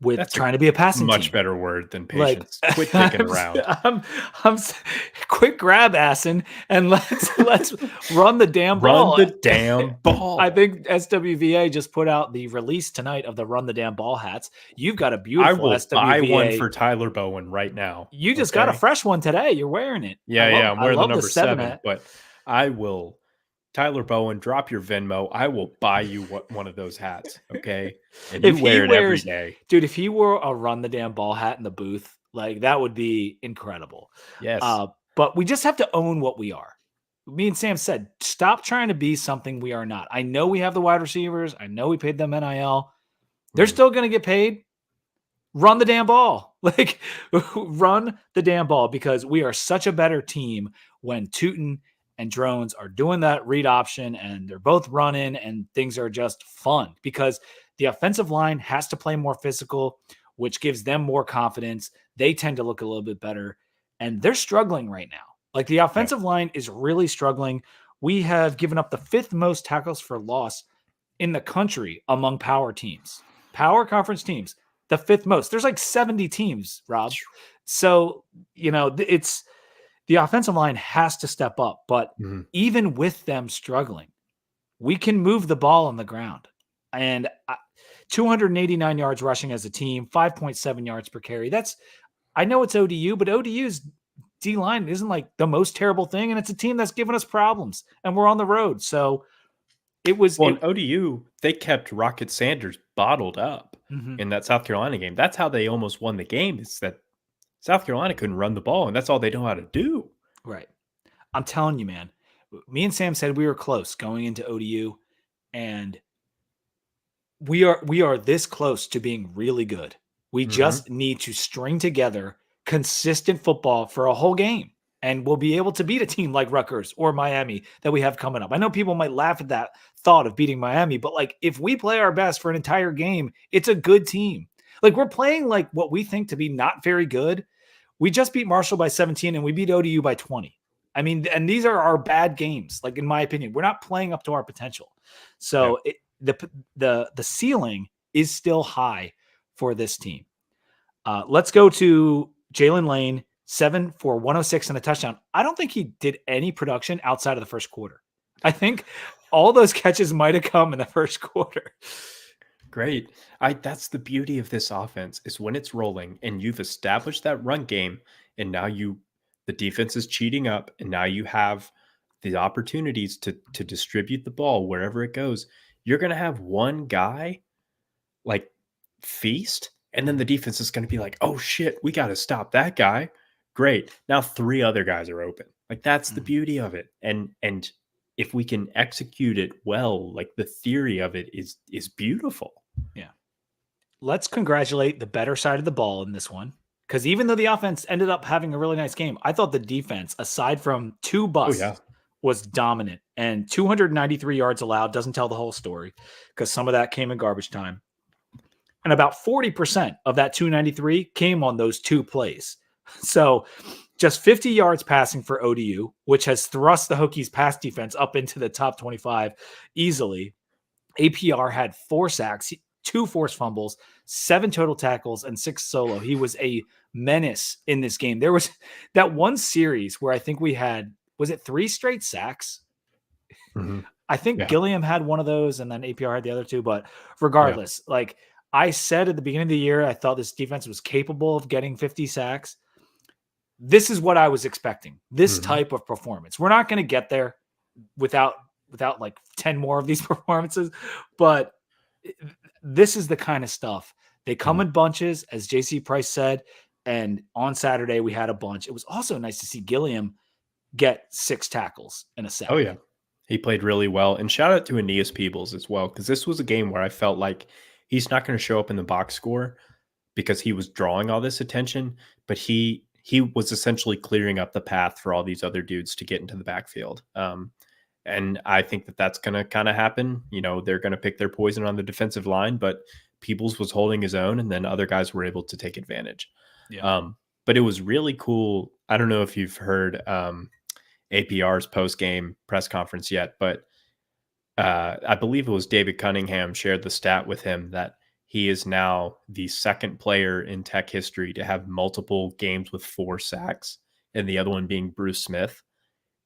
with trying to be a passing much team. Better word than patience. Like, quit dicking around. I'm quick grab assing and let's run the damn ball. Run the damn ball. I think SWVA just put out the release tonight of the Run the Damn Ball hats. You've got a beautiful SWVA. I will buy one for Tyler Bowen right now. You just got a fresh one today. You're wearing it. I'm wearing the number 7, but I will. Tyler Bowen, drop your Venmo. I will buy you one of those hats, okay? And you wear it every day. Dude, if he wore a Run the Damn Ball hat in the booth, like that would be incredible. Yes. But we just have to own what we are. Me and Sam said, stop trying to be something we are not. I know we have the wide receivers. I know we paid them NIL. They're still going to get paid. Run the damn ball. Like, run the damn ball because we are such a better team when Tootin and Drones are doing that read option and they're both running and things are just fun because the offensive line has to play more physical, which gives them more confidence. They tend to look a little bit better and they're struggling right now. Like the offensive line is really struggling. We have given up the 5th most tackles for loss in the country among power teams, power conference teams, the 5th most. There's like 70 teams, Rob. So, it's, the offensive line has to step up, but even with them struggling, we can move the ball on the ground. And 289 yards rushing as a team, 5.7 yards per carry. I know it's ODU, but ODU's D-line isn't like the most terrible thing, and it's a team that's given us problems, and we're on the road. So It was Well, it. in ODU, they kept Rocket Sanders bottled up Mhm. in that South Carolina game. That's how they almost won the game, is that South Carolina couldn't run the ball, and that's all they know how to do. Right. I'm telling you, man. Me and Sam said we were close going into ODU, and we are this close to being really good. We Mhm. just need to string together consistent football for a whole game, and we'll be able to beat a team like Rutgers or Miami that we have coming up. I know people might laugh at that thought of beating Miami, but like if we play our best for an entire game, it's a good team. Like we're playing like what we think to be not very good. We just beat Marshall by 17 and we beat ODU by 20. I mean, and these are our bad games. Like in my opinion, we're not playing up to our potential. Yeah. So the ceiling is still high for this team. Let's go to Jalen Lane, 7 for 106 and a touchdown. I don't think he did any production outside of the first quarter. I think all those catches might have come in the first quarter. Great. That's the beauty of this offense, is when it's rolling and you've established that run game, and now the defense is cheating up, and now you have the opportunities to distribute the ball wherever it goes. You're going to have one guy like feast, and then the defense is going to be like, "Oh shit, we got to stop that guy." Great. Now three other guys are open. Like that's the Mhm. beauty of it. And if we can execute it well, like the theory of it is beautiful. Yeah. Let's congratulate the better side of the ball in this one. Because even though the offense ended up having a really nice game, I thought the defense, aside from two Oh yeah. busts, was dominant. And 293 yards allowed doesn't tell the whole story because some of that came in garbage time. And about 40% of that 293 came on those two plays. So just 50 yards passing for ODU, which has thrust the Hokies pass defense up into the top 25 easily. APR had 4 sacks, 2 forced fumbles, 7 total tackles, and 6 solo. He was a menace in this game. There was that one series where I think we had, was it 3 straight sacks? Mhm. I think Yeah. Gilliam had one of those and then APR had the other 2. But Yeah. regardless, like I said at the beginning of the year, I thought this defense was capable of getting 50 sacks. This is what I was expecting. This Mhm. type of performance. We're not going to get there without like 10 more of these performances, but this is the kind of stuff. They come Mhm. in bunches, as JC Price said, and on Saturday we had a bunch. It was also nice to see Gilliam get 6 tackles in a Oh sack. yeah. He played really well. And shout out to Aeneas Peebles as well, because this was a game where I felt like he's not going to show up in the box score because he was drawing all this attention, but he was essentially clearing up the path for all these other dudes to get into the backfield. And I think that that's going to kind of happen. You know, they're going to pick their poison on the defensive line, but Peebles was holding his own, and then other guys were able to take advantage. Yeah. But it was really cool. I don't know if you've heard APR's post game press conference yet, but I believe it was David Cunningham shared the stat with him that he is now the second player in Tech history to have multiple games with 4 sacks, and the other one being Bruce Smith.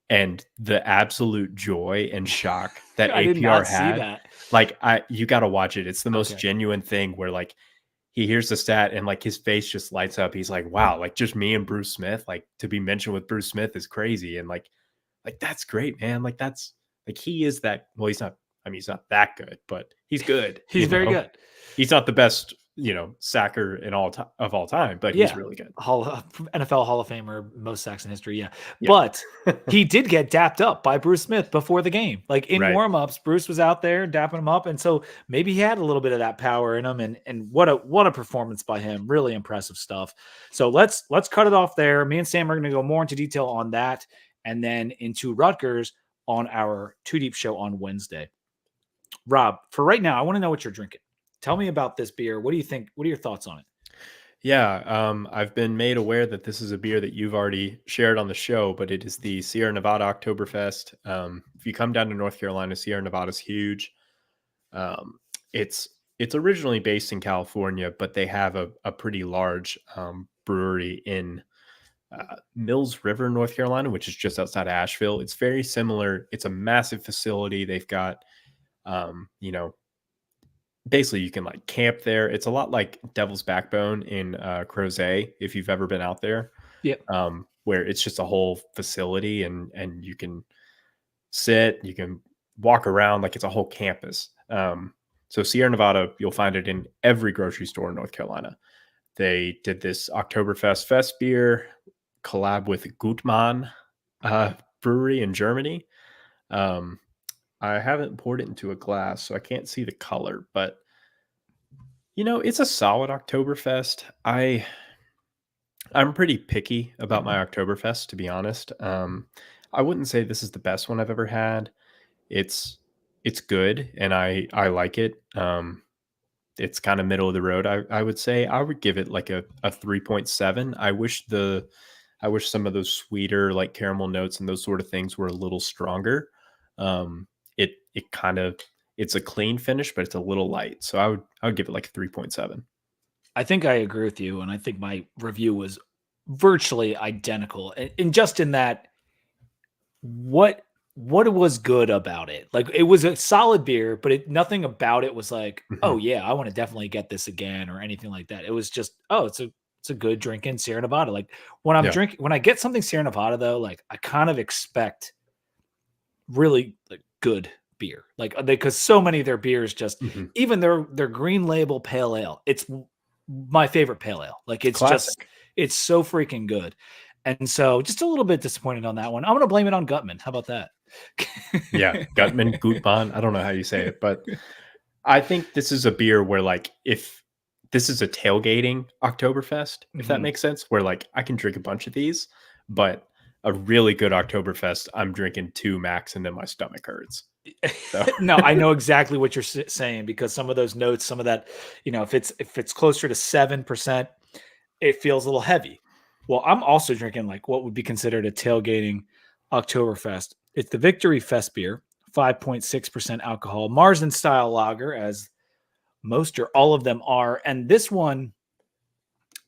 And the absolute joy and shock that I did APR not see had, that. like you got to watch it. It's the most Okay. genuine thing where like he hears the stat and like his face just lights up. He's like, "Wow, like just me and Bruce Smith, like to be mentioned with Bruce Smith is crazy." And like that's great, man. Like that's like he is that. Well, he's not. I mean, he's not that good, but he's good. He's very good. He's not the best, sacker in of all time, but he's Yeah. really good. NFL Hall of Famer, most sacks in history. Yeah. Yeah. But he did get dapped up by Bruce Smith before the game. Like in Right. warmups, Bruce was out there dapping him up. And so maybe he had a little bit of that power in him. And what a performance by him. Really impressive stuff. So let's cut it off there. Me and Sam are going to go more into detail on that and then into Rutgers on our Two Deep show on Wednesday. Rob, for right now, I want to know what you're drinking. Tell me about this beer. What do you think? What are your thoughts on it? Yeah, I've been made aware that this is a beer that you've already shared on the show, but it is the Sierra Nevada Oktoberfest. If you come down to North Carolina, Sierra Nevada is huge. Um, it's it's originally based in California, but they have a pretty large brewery in Mills River, North Carolina, which is just outside of Asheville. It's very similar. It's a massive facility. They've got, you know, basically you can like camp there. It's a lot like Devil's Backbone in Crozet, if you've ever been out there, Yep. where it's just a whole facility and you can sit, you can walk around like it's a whole campus. So Sierra Nevada, you'll find it in every grocery store in North Carolina. They did this Oktoberfest Fest beer collab with Gutmann Brewery in Germany. I haven't poured it into a glass, so I can't see the color, but it's a solid Oktoberfest. I'm pretty picky about my Oktoberfest, to be honest. I wouldn't say this is the best one I've ever had. It's it's good, and I like it. It's kind of middle of the road. I would say I would give it like a 3.7. I wish some of those sweeter like caramel notes and those sort of things were a little stronger. It kind of it's a clean finish, but it's a little light. So I would give it like a 3.7. I think I agree with you, and I think my review was virtually identical. And just in that, what was good about it? Like it was a solid beer, but nothing about it was like, oh Mhm. yeah, I want to definitely get this again or anything like that. It was just, oh, it's a good drink in Sierra Nevada. Like Yeah. when I get something Sierra Nevada though, like I kind of expect really like good beer, like because so many of their beers just Mhm. even their green label pale ale. It's my favorite pale ale. Like Classic. it's so freaking good. And so just a little bit disappointed on that one. I'm going to blame it on Gutman. How about that? Yeah, Gutman, Gutmann. I don't know how you say it, but I think this is a beer where like if this is a tailgating Oktoberfest, if that Mhm. makes sense, where like I can drink a bunch of these, but a really good Oktoberfest, I'm drinking two max and then my stomach hurts. So No, I know exactly what you're saying because some of those notes, some of that, if it's closer to 7%, it feels a little heavy. Well, I'm also drinking like what would be considered a tailgating Oktoberfest. It's the Victory Fest beer, 5.6% alcohol, Marsden style lager, as most or all of them are. And this one,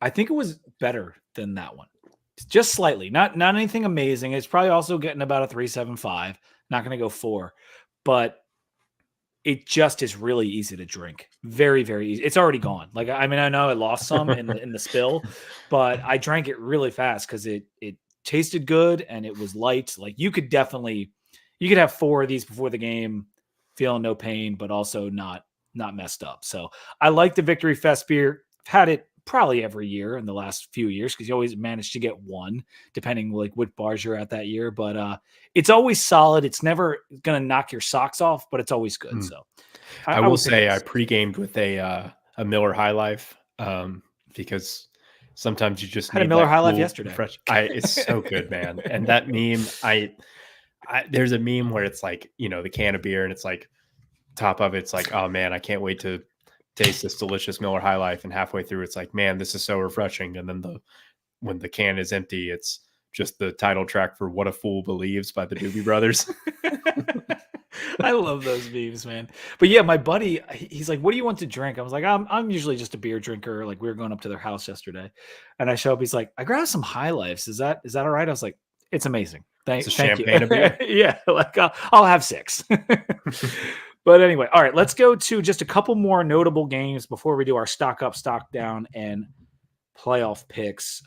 I think it was better than that one. Just slightly. Not anything amazing. It's probably also getting about a 3.75. Not going to go 4. But it just is really easy to drink. Very, very easy. It's already gone. Like I mean, I know I lost some in the spill, but I drank it really fast because it tasted good and it was light. Like you could have 4 of these before the game, feeling no pain, but also not messed up. So I like the Victory Fest beer. I've had it probably every year in the last few years because you always manage to get one, depending like what bars you're at that year. But it's always solid. It's never gonna knock your socks off, but it's always good. mm. So I I will would pick say I this. pre-gamed with a Miller High Life because sometimes you just Had a need Miller that High Life cool yesterday. refresh. It's so good, man. And that meme, there's a meme where it's like, the can of beer and it's like top of it's like, oh man, I can't wait to taste this delicious Miller High Life. And halfway through, it's like, man, this is so refreshing. And then when the can is empty, it's just the title track for "What a Fool Believes" by the Doobie Brothers. I love those memes, man. But yeah, my buddy, he's like, "What do you want to drink?" I was like, "I'm usually just a beer drinker." Like we were going up to their house yesterday, and I show up. He's like, "I grabbed some High Lifes. Is that all right?" I was like, "It's amazing. It's a Thank you." champagne of beer. Yeah, like I'll have 6. But anyway, all right, let's go to just a couple more notable games before we do our stock up, stock down, and playoff picks.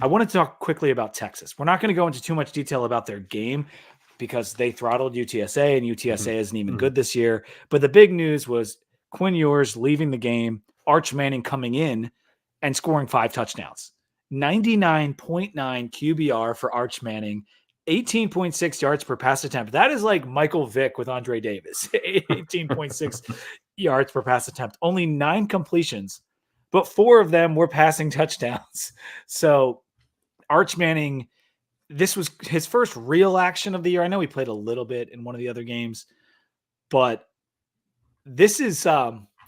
I want to talk quickly about Texas. We're not going to go into too much detail about their game because they throttled UTSA and UTSA Mhm. isn't even Mhm. good this year. But the big news was Quinn Ewers leaving the game, Arch Manning coming in and scoring 5 touchdowns. 99.9 QBR for Arch Manning, 18.6 yards per pass attempt. That is like Michael Vick with Andre Davis. 18.6 yards per pass attempt. Only 9 completions, but 4 of them were passing touchdowns. So Arch Manning, this was his first real action of the year. I know he played a little bit in one of the other games, but this is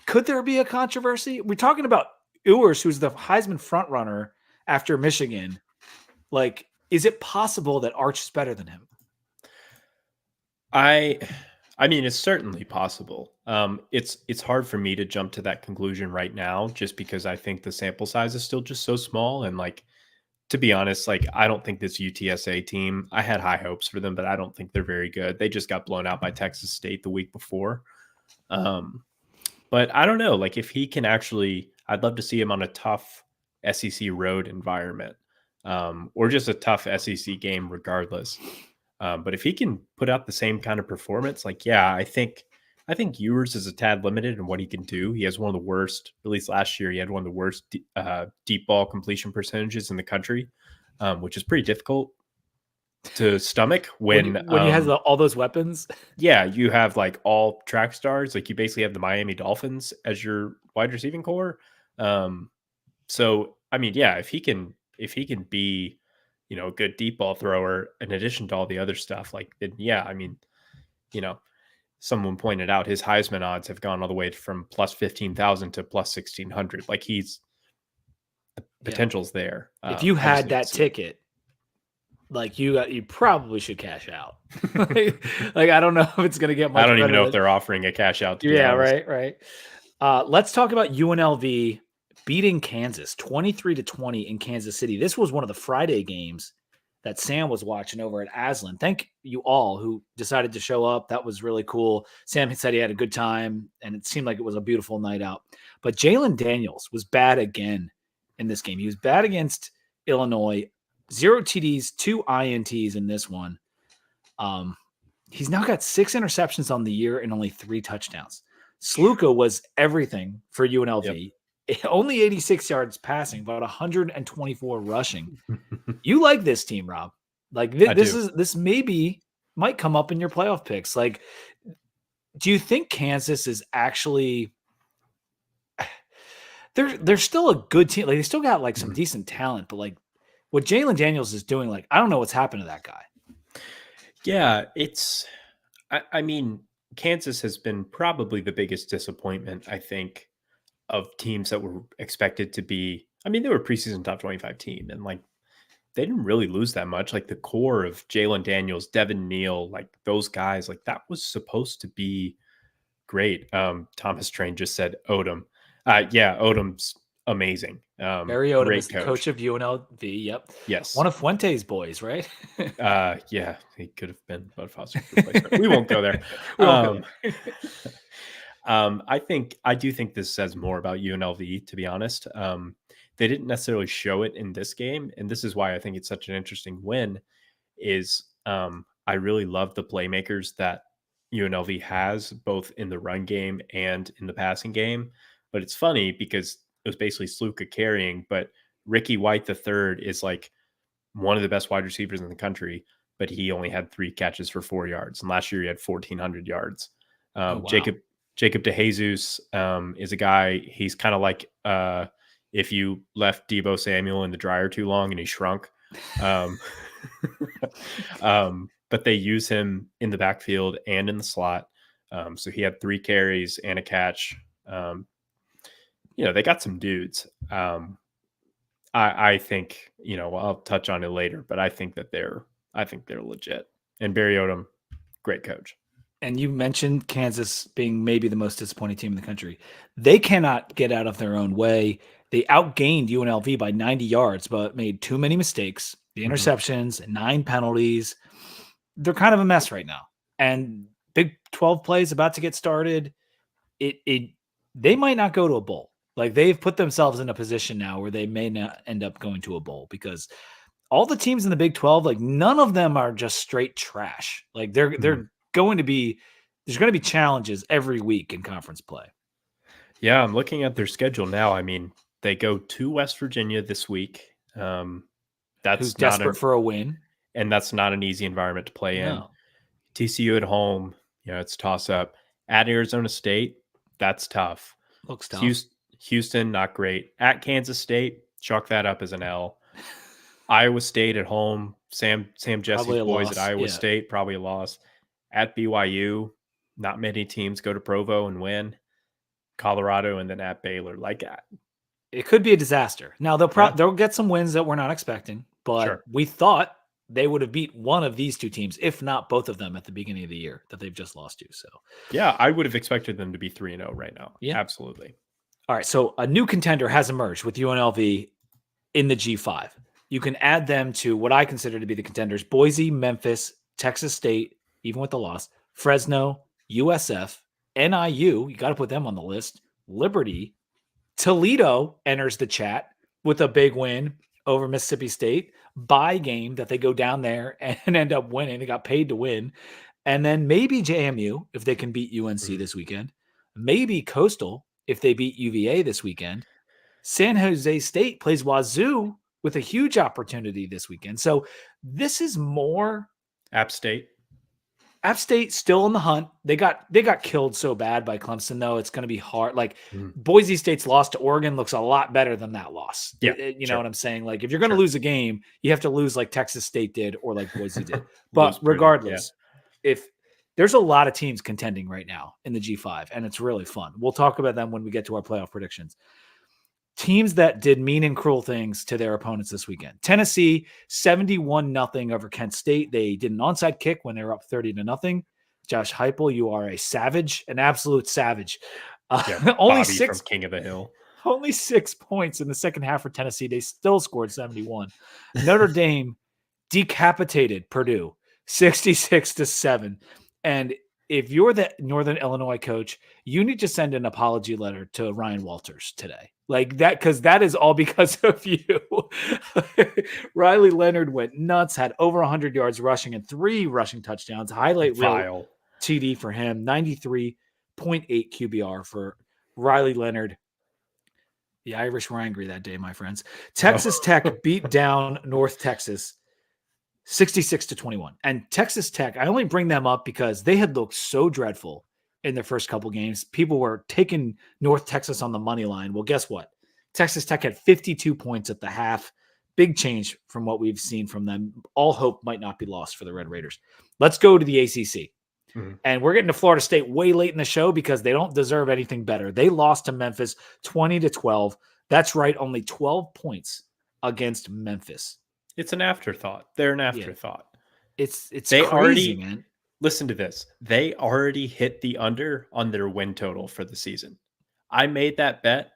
could there be a controversy? We're talking about Ewers, who's the Heisman frontrunner after Michigan. Like, is it possible that Arch is better than him? I I mean, it's certainly possible. It's hard for me to jump to that conclusion right now, just because I think the sample size is still just so small. And like, to be honest, like I don't think this UTSA team. I had high hopes for them, but I don't think they're very good. They just got blown out by Texas State the week before. Um, but I don't know. Like, if he can actually, I'd love to see him on a tough SEC road environment, or just a tough SEC game, regardless. But if he can put out the same kind of performance, like, yeah, I think Ewers is a tad limited in what he can do. He has one of the worst, at least last year, he had one of the worst deep ball completion percentages in the country, which is pretty difficult to stomach when you have all those weapons. yeah, you have like all track stars. Like you basically have the Miami Dolphins as your wide receiving core. So I mean, yeah, if he can be, a good deep ball thrower in addition to all the other stuff, like then yeah, I mean, you know, someone pointed out his Heisman odds have gone all the way from plus 15,000 to plus 1,600. Like he's potential's there. If you I just had need to that see it. ticket, like you probably should cash out. like I don't know if it's gonna get much. I don't even better know than, if they're offering a cash out, to be yeah, honest. right. Let's talk about UNLV beating Kansas 23-20 in Kansas City. This was one of the Friday games that Sam was watching over at Aslan. Thank you all who decided to show up. That was really cool. Sam said he had a good time, and it seemed like it was a beautiful night out. But Jalen Daniels was bad again in this game. He was bad against Illinois. 0 TDs, 2 INTs in this one. He's now got 6 interceptions on the year and only 3 touchdowns. Sluka was everything for UNLV. Yep. Only 86 yards passing, but 124 rushing. You like this team, Rob? Like this maybe might come up in your playoff picks. Like, do you think Kansas is actually? They're still a good team. Like they still got like some decent talent, but like what Jalen Daniels is doing, like I don't know what's happened to that guy. Yeah, I mean, Kansas has been probably the biggest disappointment, I think, of teams that were expected to be. I mean, they were a preseason top 25 team, and like they didn't really lose that much. Like the core of Jalen Daniels, Devin Neal, like those guys, like that was supposed to be great. Thomas Train just said Odom. Yeah, Odom's amazing. Barry Odom great is the coach of UNLV. Yep. Yes. One of Fuente's boys, right? Yeah, he could have been Bud Foster's replacement. We won't go there. I do think this says more about UNLV, to be honest. They didn't necessarily show it in this game, and this is why I think it's such an interesting win. Is I really love the playmakers that UNLV has, both in the run game and in the passing game. But it's funny because it was basically Sluka carrying, but Ricky White III is like one of the best wide receivers in the country, but he only had 3 catches for 4 yards. And last year he had 1,400 yards. Wow. Jacob DeJesus is a guy, he's kind of like if you left Deebo Samuel in the dryer too long and he shrunk. But they use him in the backfield and in the slot. So he had 3 carries and a catch. They got some dudes. I think, I'll touch on it later, but I think they're legit. And Barry Odom, great coach. And you mentioned Kansas being maybe the most disappointing team in the country. They cannot get out of their own way. They outgained UNLV by 90 yards, but made too many mistakes. The interceptions, 9 penalties. They're kind of a mess right now. And Big 12 play is about to get started. They might not go to a bowl. Like they've put themselves in a position now where they may not end up going to a bowl because all the teams in the Big 12, like none of them are just straight trash. Like they're going to be, there's going to be challenges every week in conference play. Yeah, I'm looking at their schedule now. I mean, they go to West Virginia this week. That's who's desperate for a win. And that's not an easy environment to play in. TCU at home, it's toss up. At Arizona State, that's tough. Looks tough. Houston, not great. At Kansas State, chalk that up as an L. Iowa State at home, Sam Jesse's boys at Iowa State, probably a loss. At BYU, not many teams go to Provo and win. Colorado and then at Baylor. Like it could be a disaster. Now they'll get some wins that we're not expecting, but we thought they would have beat one of these 2 teams, if not both of them, at the beginning of the year that they've just lost to. So yeah, I would have expected them to be 3-0 right now. Yeah, absolutely. All right, so a new contender has emerged with UNLV in the G5. You can add them to what I consider to be the contenders: Boise, Memphis, Texas State, even with the loss, Fresno, USF, NIU. You got to put them on the list. Liberty, Toledo enters the chat with a big win over Mississippi State. bye game that they go down there and end up winning. They got paid to win. And then maybe JMU if they can beat UNC this weekend. Maybe Coastal if they beat UVA this weekend. San Jose State plays Wazoo with a huge opportunity this weekend. So this is more App State. App State still in the hunt. They got killed so bad by Clemson, though. It's going to be hard. Like Boise State's loss to Oregon looks a lot better than that loss. Yeah, you know what I'm saying? Like if you're going to lose a game, you have to lose like Texas State did or like Boise did. But regardless, if there's a lot of teams contending right now in the G5, and it's really fun. We'll talk about them when we get to our playoff predictions. Teams that did mean and cruel things to their opponents this weekend. Tennessee, 71-0 over Kent State. They did an onside kick when they were up 30-0. Josh Heupel, you are a savage, an absolute savage. Only six from King of the Hill. Only 6 points in the second half for Tennessee. They still scored 71. Notre Dame decapitated Purdue 66-7. And if you're the Northern Illinois coach, you need to send an apology letter to Ryan Walters today. Like that, because that is all because of you. Riley Leonard went nuts, had over 100 yards rushing and 3 rushing touchdowns. Highlight reel TD for him, 93.8 QBR for Riley Leonard. The Irish were angry that day, my friends. Texas Tech beat down North Texas 66-21. And Texas Tech, I only bring them up because they had looked so dreadful in their first couple games. People were taking North Texas on the money line. Well, guess what? Texas Tech had 52 points at the half. Big change from what we've seen from them. All hope might not be lost for the Red Raiders. Let's go to the ACC. And we're getting to Florida State way late in the show because they don't deserve anything better. They lost to Memphis 20-12. That's right, only 12 points against Memphis. It's an afterthought. They're an afterthought. It's crazy, man. Listen to this. They already hit the under on their win total for the season. I made that bet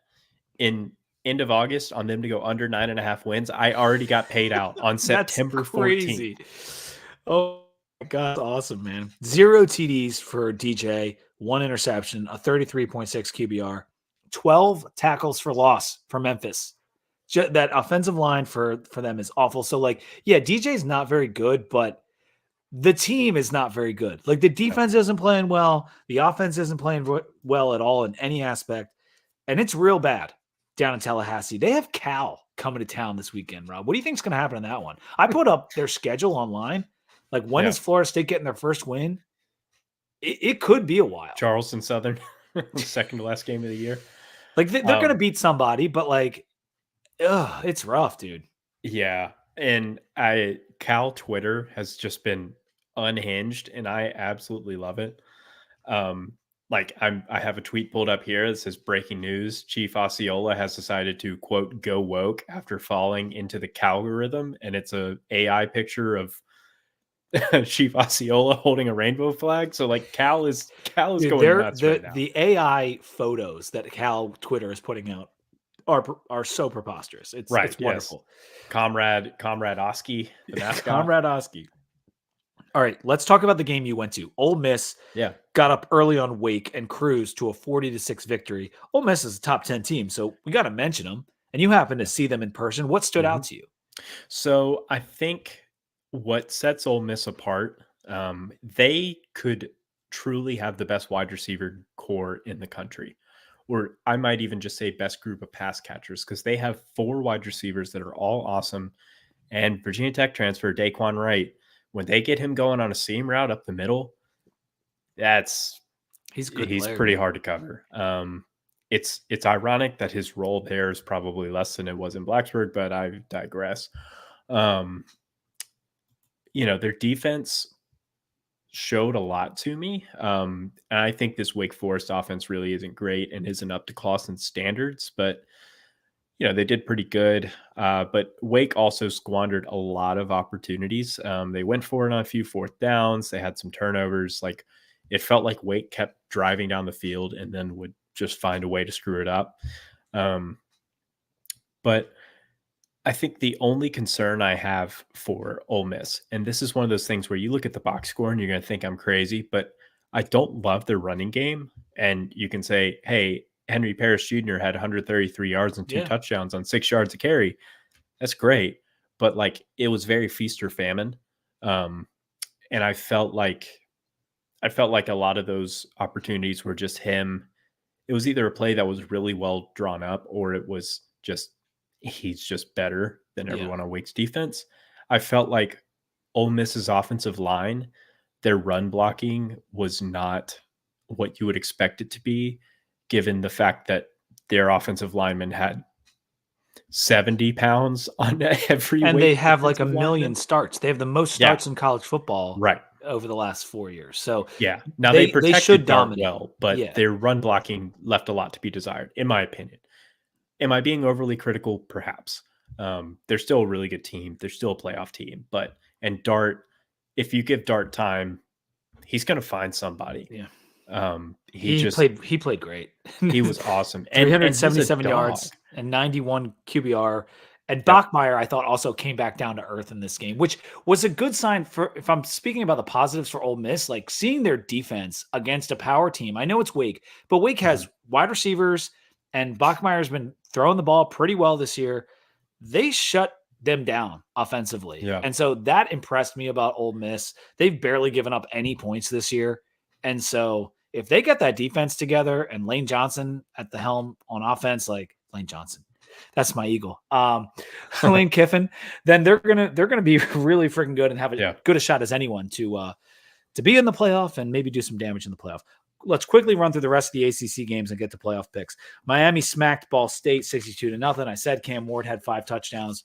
in end of August on them to go under 9.5 wins. I already got paid out on September 14th. Oh my God. That's awesome, man. 0 TDs for DJ, 1 interception, a 33.6 QBR, 12 tackles for loss for Memphis. That offensive line for them is awful. So, like, yeah, DJ's not very good, but the team is not very good. Like, the defense isn't playing well. The offense isn't playing well at all in any aspect. And it's real bad down in Tallahassee. They have Cal coming to town this weekend, Rob. What do you think is going to happen in that one? I put up their schedule online. Like, when is Florida State getting their first win? It could be a while. Charleston Southern, second to last game of the year. Like, they're going to beat somebody, but, like, it's rough, dude. Yeah. And Cal Twitter has just been unhinged, and I absolutely love it. Like I have a tweet pulled up here that says breaking news. Chief Osceola has decided to quote go woke after falling into the Calgorithm, and it's a AI picture of Chief Osceola holding a rainbow flag. So like Cal is going nuts right now. The AI photos that Cal Twitter is putting out are so preposterous. It's wonderful. Yes. Comrade Oski, the mascot. Comrade Oski. All right, let's talk about the game you went to. Ole Miss got up early on Wake and cruised to a 40-6 victory. Ole Miss is a top 10 team, so we got to mention them. And you happen to see them in person. What stood out to you? So I think what sets Ole Miss apart, they could truly have the best wide receiver core in the country. Or I might even just say best group of pass catchers, because they have 4 wide receivers that are all awesome. And Virginia Tech transfer Daquan Wright, when they get him going on a seam route up the middle, he's pretty hard to cover. It's ironic that his role there is probably less than it was in Blacksburg, but I digress. Their defense showed a lot to me. And I think this Wake Forest offense really isn't great and isn't up to Clawson's standards, but they did pretty good. But Wake also squandered a lot of opportunities. They went for it on a few 4th downs. They had some turnovers. Like, it felt like Wake kept driving down the field and then would just find a way to screw it up. But I think the only concern I have for Ole Miss, and this is one of those things where you look at the box score and you're going to think I'm crazy, but I don't love their running game. And you can say, hey, Henry Parrish Jr. had 133 yards and 2 touchdowns on 6 yards a carry. That's great. but like it was very feast or famine. And I felt like a lot of those opportunities were just him. It was either a play that was really well drawn up, or it was just he's just better than Yeah. everyone on Wake's defense. I felt like Ole Miss's offensive line, their run blocking was not what you would expect it to be, given the fact that their offensive linemen had 70 pounds on every And Wake they have like a defensive million lineman. starts. They have the most Yeah, starts in college football right. over the last 4 years. So Yeah. Now they they should protected Dart dominate. well, but Yeah. their run blocking left a lot to be desired, in my opinion. Am I being overly critical? Perhaps. They're still a really good team. They're still a playoff team. And Dart, if you give Dart time, he's going to find somebody. Yeah. He played great. He was awesome. And 377 he's a yards dog. and 91 QBR. And Yep. Bachmeier, I thought, also came back down to earth in this game, which was a good sign for, if I'm speaking about the positives for Ole Miss, like seeing their defense against a power team. I know it's Wake, but Wake has wide receivers, and Bachmeier's been throwing the ball pretty well this year. They shut them down offensively. Yeah. And so that impressed me about Ole Miss. They've barely given up any points this year. And so if they get that defense together and Lane Johnson at the helm on offense, like Lane Johnson, that's my eagle. Lane Kiffin, then they're gonna be really freaking good and have as good a shot as anyone to be in the playoff and maybe do some damage in the playoff. Let's quickly run through the rest of the ACC games and get to playoff picks. Miami smacked Ball State 62-0. I said Cam Ward had 5 touchdowns.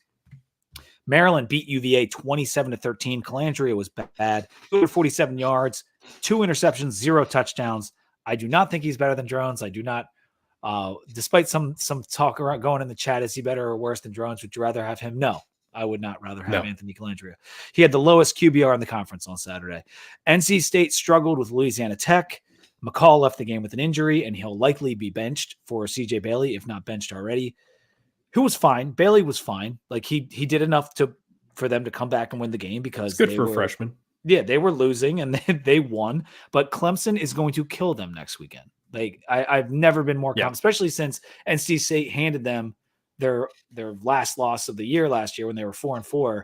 Maryland beat UVA 27-13. Calandria was bad. 247 yards, 2 interceptions, 0 touchdowns. I do not think he's better than Drones. I do not. Despite some talk around going in the chat, is he better or worse than Drones? Would you rather have him? No, I would not rather have Anthony Calandria. He had the lowest QBR in the conference on Saturday. NC State struggled with Louisiana Tech. McCall left the game with an injury, and he'll likely be benched for CJ Bailey, if not benched already. Who was fine. Bailey was fine. Like he did enough for them to come back and win the game because it's good for a freshman. Yeah, they were losing and they won, but Clemson is going to kill them next weekend. Like I've never been more confident, especially since NC State handed them their last loss of the year last year when they were 4-4.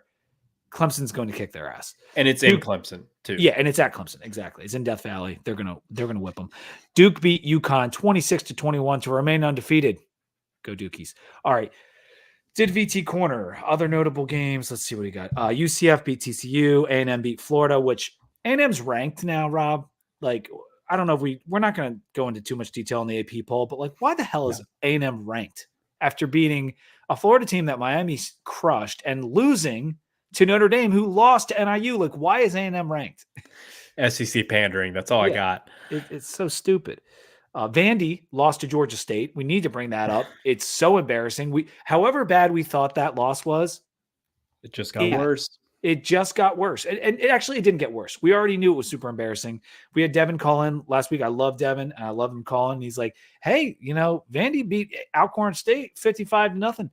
Clemson's going to kick their ass, and it's in Clemson too. Yeah, and it's at Clemson. Exactly, it's in Death Valley. They're gonna whip them. Duke beat UConn 26-21 to remain undefeated. Go Dukies. All right. Did VT Corner. Other notable games. Let's see what he got. UCF beat TCU. A&M beat Florida, which A&M's ranked now, Rob. Like, I don't know if we're not going to go into too much detail on the AP poll, but like, why the hell is A&M ranked after beating a Florida team that Miami crushed and losing to Notre Dame, who lost to NIU? Like, why is A&M ranked? SEC pandering. That's all I got. It's so stupid. Vandy lost to Georgia State. We need to bring that up. It's so embarrassing. However bad we thought that loss was, it just got worse. It just got worse. And it didn't get worse. We already knew it was super embarrassing. We had Devin call in last week. I love Devin. And I love him calling. He's like, hey, Vandy beat Alcorn State 55-0.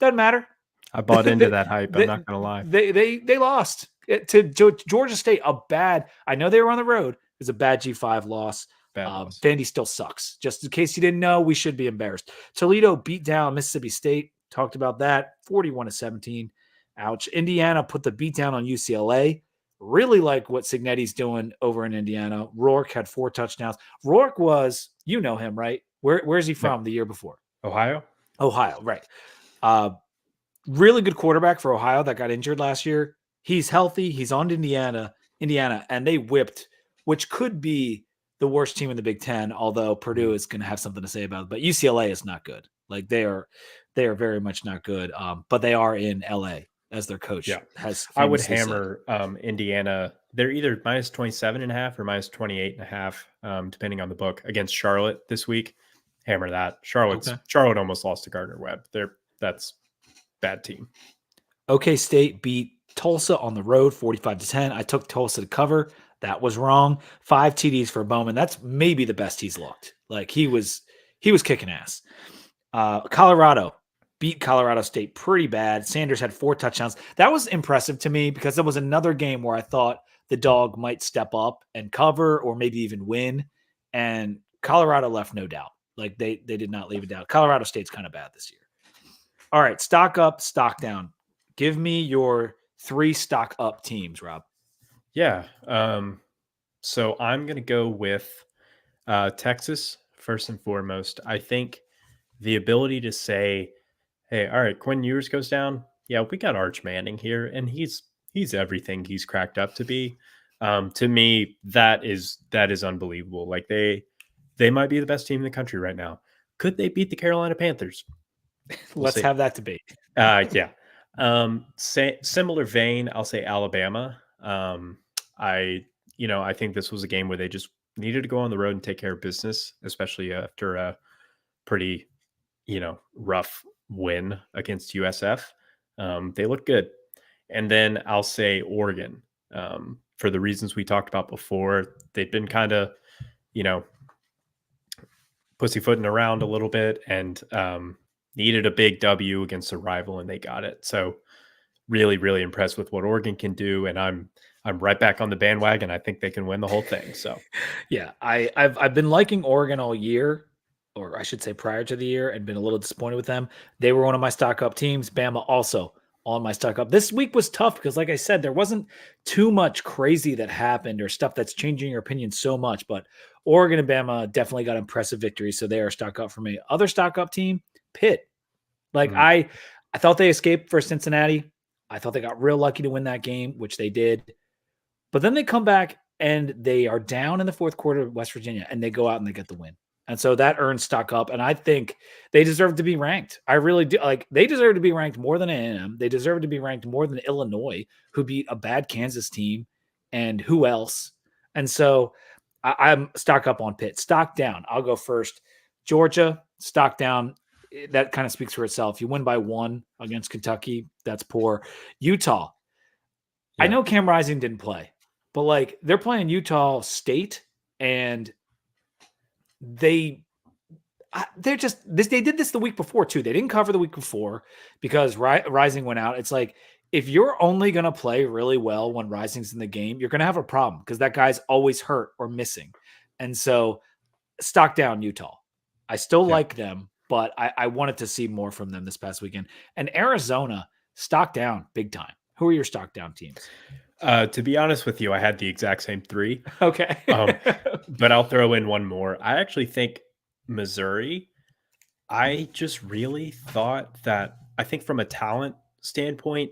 Doesn't matter. I bought into that hype. I'm not going to lie. They lost to Georgia State. I know they were on the road. It was a bad G5 loss. Vandy still sucks. Just in case you didn't know, we should be embarrassed. Toledo beat down Mississippi State. Talked about that. 41-17. Ouch. Indiana put the beat down on UCLA. Really like what Signetti's doing over in Indiana. Rourke had 4 touchdowns. Rourke was, you know him, right? Where's he from the year before? Ohio, right. Really good quarterback for Ohio that got injured last year. He's healthy. He's on Indiana, and they whipped, which could be the worst team in the Big Ten, although Purdue is going to have something to say about it. But UCLA is not good. Like they are very much not good. But they are in LA as their coach. Yeah. I would hammer Indiana. They're either minus 27.5 or minus 28.5, depending on the book, against Charlotte this week. Hammer that. Charlotte almost lost to Gardner Webb. That's bad team. OK State beat Tulsa on the road 45-10. I took Tulsa to cover. That was wrong. 5 TDs for Bowman. That's maybe the best he's looked. Like he was kicking ass. Colorado beat Colorado State pretty bad. Sanders had 4 touchdowns. That was impressive to me because it was another game where I thought the dog might step up and cover or maybe even win. And Colorado left no doubt. Like they did not leave a doubt. Colorado State's kind of bad this year. All right, stock up, stock down. Give me your 3 stock up teams, Rob. Yeah. So I'm going to go with Texas first and foremost. I think the ability to say, "Hey, all right, Quinn Ewers goes down. Yeah, we got Arch Manning here, and he's everything he's cracked up to be." To me, that is unbelievable. Like they might be the best team in the country right now. Could they beat the Carolina Panthers? We'll Let's see. have that debate. Yeah. Similar vein, I'll say Alabama. I I think this was a game where they just needed to go on the road and take care of business, especially after a pretty rough win against USF. They look good. And then I'll say Oregon, for the reasons we talked about before. They've been kind of, you know, pussyfooting around a little bit and needed a big W against a rival, and they got it. So really, really impressed with what Oregon can do. And I'm right back on the bandwagon. I think they can win the whole thing. So Yeah, I've been liking Oregon all year, or I should say prior to the year, and been a little disappointed with them. They were one of my stock up teams. Bama also on my stock up. This week was tough because, like I said, there wasn't too much crazy that happened or stuff that's changing your opinion so much. But Oregon and Bama definitely got impressive victories, so they are stock up for me. Other stock up team, Pitt. Like mm, I thought they escaped for Cincinnati. I thought they got real lucky to win that game, which they did. But then they come back and they are down in the fourth quarter of West Virginia, and they go out and they get the win. And so that earns stock up. And I think they deserve to be ranked. I really do. Like, they deserve to be ranked more than A&M. They deserve to be ranked more than Illinois, who beat a bad Kansas team, and who else. And so I'm stock up on Pitt. Stock down. I'll go first. Georgia, stock down. That kind of speaks for itself. You win by 1 against Kentucky. That's poor. Utah. I yeah. know Cam Rising didn't play, but like, they're playing Utah State, and they're just this. They did this the week before too. They didn't cover the week before because Rising went out. It's like, if you're only going to play really well when Rising's in the game, you're going to have a problem because that guy's always hurt or missing. And so, stock down Utah. I still Yeah. like them, but I wanted to see more from them this past weekend. And Arizona, stock down big time. Who are your stock down teams? To be honest with you, I had the exact same 3. Okay. But I'll throw in one more. I actually think Missouri. I just really thought that, I think from a talent standpoint,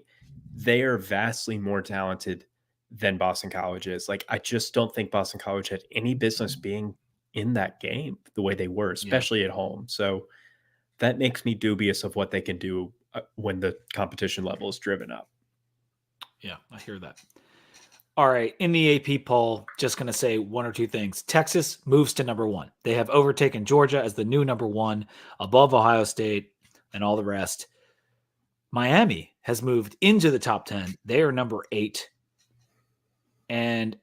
they are vastly more talented than Boston College is. Like, I just don't think Boston College had any business being in that game the way they were, Yeah. especially at home. So that makes me dubious of what they can do when the competition level is driven up. Yeah, I hear that. All right. In the AP poll, just going to say one or two things. Texas moves to number 1. They have overtaken Georgia as the new number 1, above Ohio State and all the rest. Miami has moved into the top 10. They are number 8. And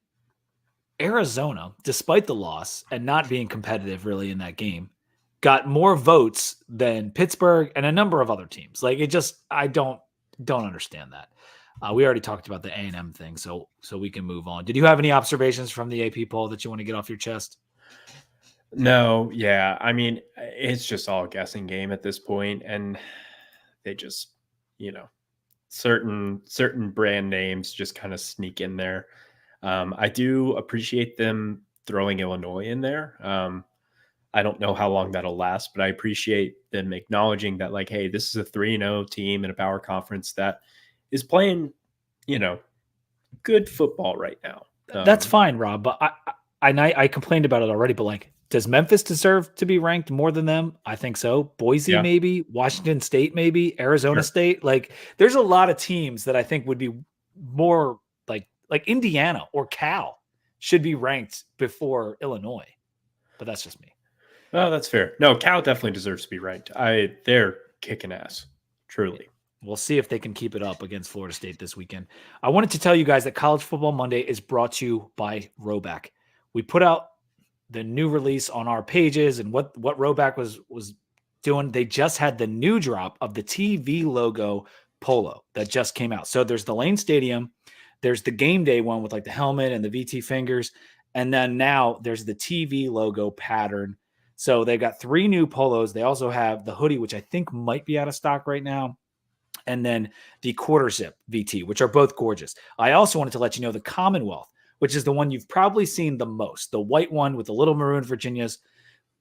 Arizona, despite the loss and not being competitive really in that game, got more votes than Pittsburgh and a number of other teams. Like, it just, I don't understand that. We already talked about the A&M thing, so we can move on. Did you have any observations from the AP poll that you want to get off your chest? No, yeah. I mean, it's just all a guessing game at this point, and they just, certain brand names just kind of sneak in there. I do appreciate them throwing Illinois in there. I don't know how long that'll last, but I appreciate them acknowledging that, like, hey, this is a 3-0 team in a power conference that is playing, good football right now. That's fine, Rob. But I complained about it already. But like, does Memphis deserve to be ranked more than them? I think so. Boise, Yeah. maybe. Washington State, maybe. Arizona Sure. State. Like, there's a lot of teams that I think would be more like Indiana or Cal should be ranked before Illinois. But that's just me. Oh, that's fair. No, Cal definitely deserves to be ranked. They're kicking ass, truly. We'll see if they can keep it up against Florida State this weekend. I wanted to tell you guys that College Football Monday is brought to you by Roback. We put out the new release on our pages and what Roback was doing. They just had the new drop of the TV logo polo that just came out. So there's the Lane Stadium, there's the game day one with like the helmet and the VT fingers, and then now there's the TV logo pattern. So they've got 3 new polos. They also have the hoodie, which I think might be out of stock right now. and then the quarter zip VT, which are both gorgeous. I also wanted to let you know the Commonwealth, which is the one you've probably seen the most, the white one with the little maroon Virginias,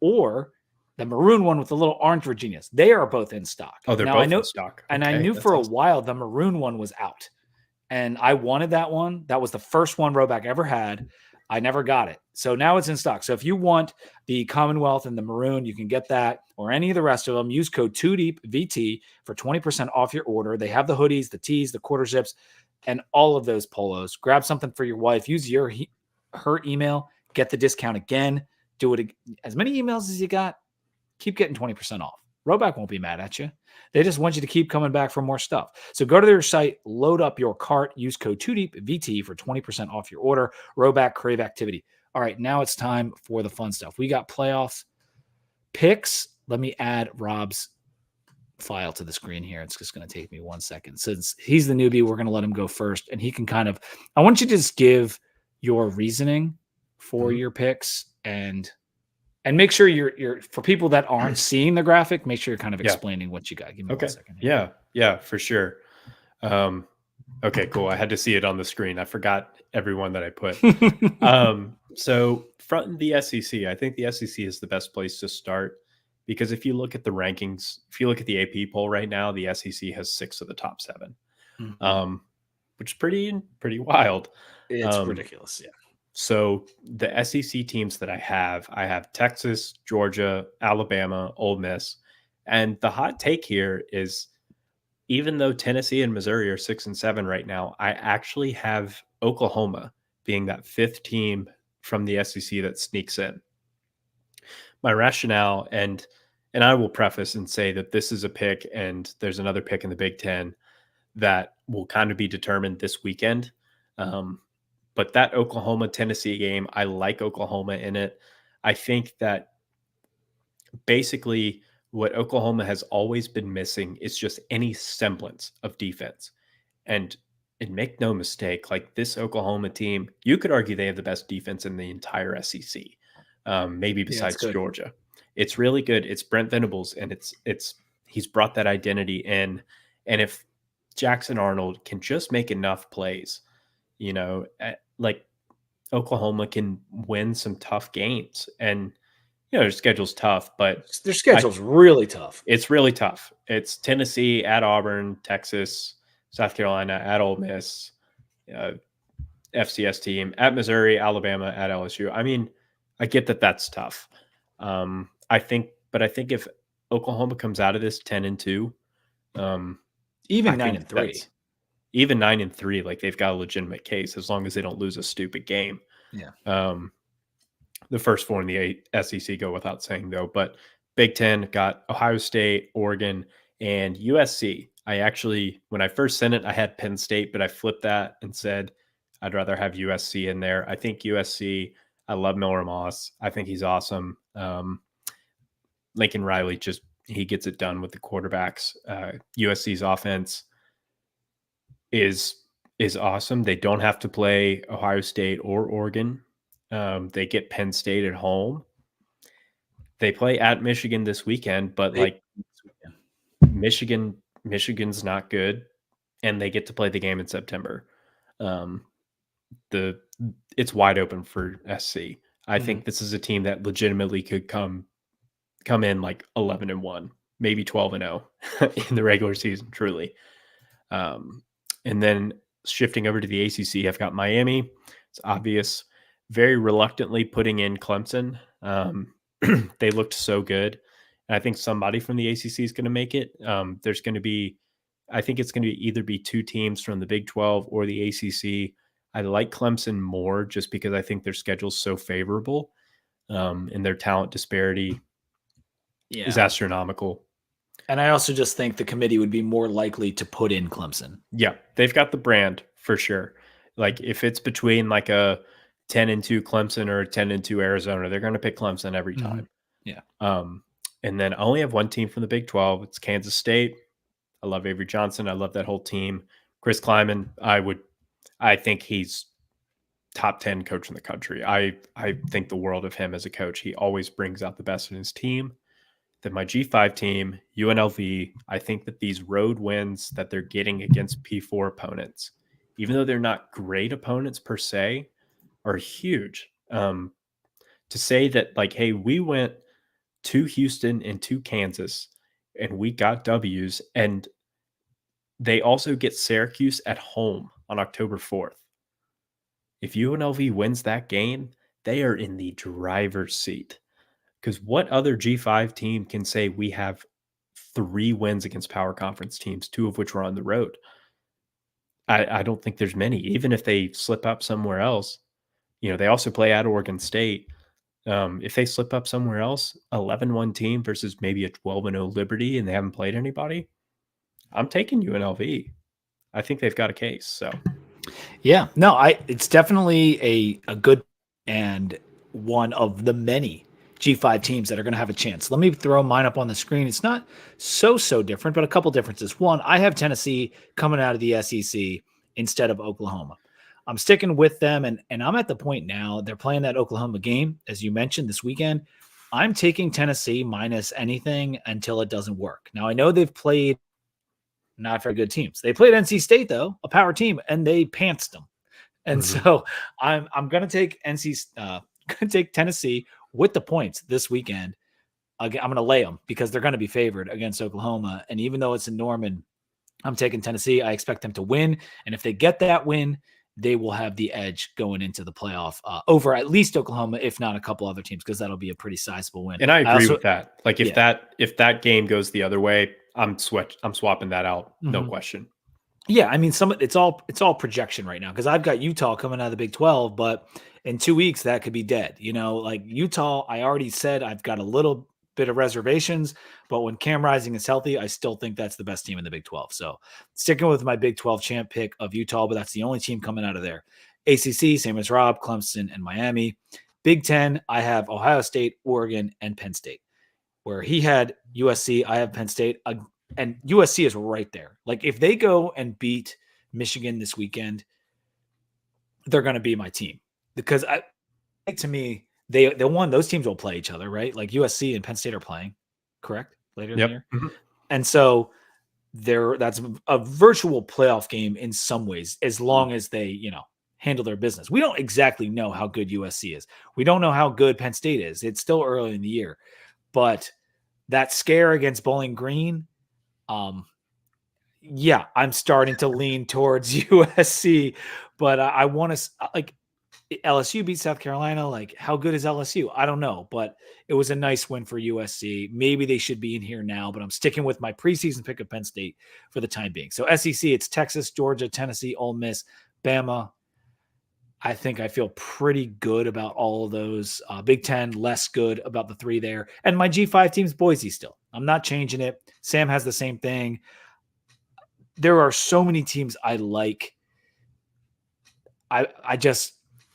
or the maroon one with the little orange Virginias. They are both in stock. Oh, they're Now I both know, in stock. and I Okay, knew that's for a awesome. while the maroon one was out, and I wanted that one. That was the first one Roback ever had. I never got it. So now it's in stock. So if you want the Commonwealth and the maroon, you can get that or any of the rest of them. Use code 2DEEPVT for 20% off your order. They have the hoodies, the tees, the quarter zips, and all of those polos. Grab something for your wife. Use her email. Get the discount again. Do it as many emails as you got. Keep getting 20% off. Roback won't be mad at you. They just want you to keep coming back for more stuff. So go to their site, load up your cart, use code 2DEEPVT for 20% off your order. Roback Crave Activity. All right, now it's time for the fun stuff. We got playoffs picks. Let me add Rob's file to the screen here. It's just going to take me 1 second. Since he's the newbie, we're going to let him go first, and he can I want you to just give your reasoning for your picks and make sure you're for people that aren't seeing the graphic, make sure you're kind of explaining what you got. Give me 1 second here. Yeah, for sure. Okay, cool. I had to see it on the screen. I forgot everyone that I put. So front in the SEC, I think the SEC is the best place to start because if you look at the rankings, if you look at the AP poll right now, the SEC has 6 of the top 7, which is pretty wild. It's ridiculous. Yeah. So the SEC teams that I have Texas, Georgia, Alabama, Ole Miss. And the hot take here is even though Tennessee and Missouri are 6 and 7 right now, I actually have Oklahoma being that 5th team from the SEC that sneaks in. My rationale, and I will preface and say that this is a pick and there's another pick in the Big Ten that will kind of be determined this weekend. But that Oklahoma-Tennessee game, I like Oklahoma in it. I think that basically what Oklahoma has always been missing is just any semblance of defense. And make no mistake, like this Oklahoma team, you could argue they have the best defense in the entire SEC, maybe besides Georgia. It's really good. It's Brent Venables, and he's brought that identity in. And if Jackson Arnold can just make enough plays, like Oklahoma can win some tough games. And their schedule's tough, but their schedule's really tough. It's really tough. It's Tennessee at Auburn, Texas, South Carolina at Ole Miss, FCS team at Missouri, Alabama at LSU. I mean, I get that that's tough. I think if Oklahoma comes out of this 10-2, even 9-3, even 9-3, like they've got a legitimate case as long as they don't lose a stupid game. Yeah. The first 4 in the SEC go without saying, though. But Big Ten got Ohio State, Oregon, and USC. I actually, when I first sent it, I had Penn State, but I flipped that and said I'd rather have USC in there. I think USC, I love Miller Moss. I think he's awesome. Lincoln Riley, he gets it done with the quarterbacks. USC's offense is awesome. They don't have to play Ohio State or Oregon. They get Penn State at home. They play at Michigan this weekend, but Michigan's not good, and they get to play the game in September. It's wide open for SC. I think this is a team that legitimately could come in like 11-1, maybe 12-0 in the regular season, truly. And then shifting over to the ACC, I've got Miami. It's obvious. Very reluctantly putting in Clemson. They looked so good. And I think somebody from the ACC is going to make it. There's going to be, I think it's going to either be 2 teams from the Big 12 or the ACC. I like Clemson more just because I think their schedule's so favorable, and their talent disparity is astronomical. And I also just think the committee would be more likely to put in Clemson. Yeah, they've got the brand for sure. Like if it's between like a 10-2 Clemson or 10-2 Arizona, they're going to pick Clemson every time. Yeah. And then I only have one team from the Big 12. It's Kansas State. I love Avery Johnson. I love that whole team. Chris Kleiman, I think he's top 10 coach in the country. I think the world of him as a coach. He always brings out the best in his team. I that my G5 team, UNLV, I think that these road wins that they're getting against P4 opponents, even though they're not great opponents per se, are huge. To say that, like, hey, we went to Houston and to Kansas and we got W's, and they also get Syracuse at home on October 4th. If UNLV wins that game, they are in the driver's seat. Because what other G5 team can say we have 3 wins against power conference teams, 2 of which were on the road? I don't think there's many. Even if they slip up somewhere else, they also play at Oregon State. If they slip up somewhere else, 11-1 team versus maybe a 12-0 Liberty, and they haven't played anybody, I'm taking UNLV. I think they've got a case. So, yeah, no, it's definitely a good and one of the many G5 teams that are going to have a chance. Let me throw mine up on the screen. It's not so different, but a couple differences. One, I have Tennessee coming out of the SEC instead of Oklahoma. I'm sticking with them, and I'm at the point now, they're playing that Oklahoma game, as you mentioned, this weekend. I'm taking Tennessee minus anything until it doesn't work. Now, I know they've played not very good teams. They played NC State, though, a power team, and they pantsed them. And so I'm going to take Tennessee with the points this weekend. I'm going to lay them because they're going to be favored against Oklahoma. And even though it's in Norman, I'm taking Tennessee. I expect them to win. And if they get that win, they will have the edge going into the playoff over at least Oklahoma, if not a couple other teams, because that'll be a pretty sizable win. And I agree with that. Like if that game goes the other way, I'm swapping that out. No question. Yeah, I mean, it's all projection right now because I've got Utah coming out of the Big 12, but in 2 weeks that could be dead. Like Utah, I already said I've got a little bit of reservations, but when Cam Rising is healthy, I still think that's the best team in the Big 12. So sticking with my Big 12 champ pick of Utah, but that's the only team coming out of there. ACC, same as Rob, Clemson, and Miami. Big 10, I have Ohio State, Oregon, and Penn State. Where he had USC, I have Penn State. And USC is right there. Like if they go and beat Michigan this weekend, they're going to be my team because to me, they won. Those teams will play each other, right? Like USC and Penn State are playing, correct? Later in the year. And so that's a virtual playoff game in some ways, as long as they, handle their business. We don't exactly know how good USC is. We don't know how good Penn State is. It's still early in the year, but that scare against Bowling Green, I'm starting to lean towards USC, but I want to like LSU beat South Carolina. Like, how good is LSU? I don't know, but it was a nice win for USC. Maybe they should be in here now, but I'm sticking with my preseason pick of Penn State for the time being. So SEC, it's Texas, Georgia, Tennessee, Ole Miss, Bama. I think I feel pretty good about all of those. Big 10, less good about the 3 there. And my G5 team's Boise still. I'm not changing it. Sam has the same thing. There are so many teams I like. I just,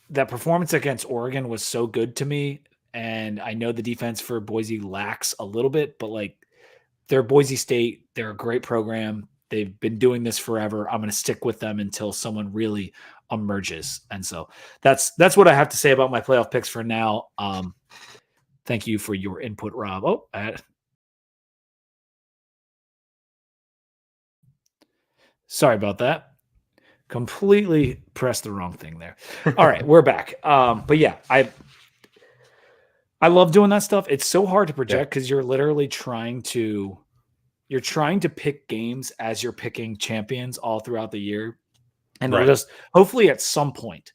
that performance against Oregon was so good to me. And I know the defense for Boise lacks a little bit, but like they're Boise State. They're a great program. They've been doing this forever. I'm going to stick with them until someone really emerges. And so that's what I have to say about my playoff picks for now. Thank you for your input, Rob. Sorry about that. Completely pressed the wrong thing there. All right, we're back. But yeah, I love doing that stuff. It's so hard to project because you're literally trying to pick games as you're picking champions all throughout the year. And it'll just hopefully at some point,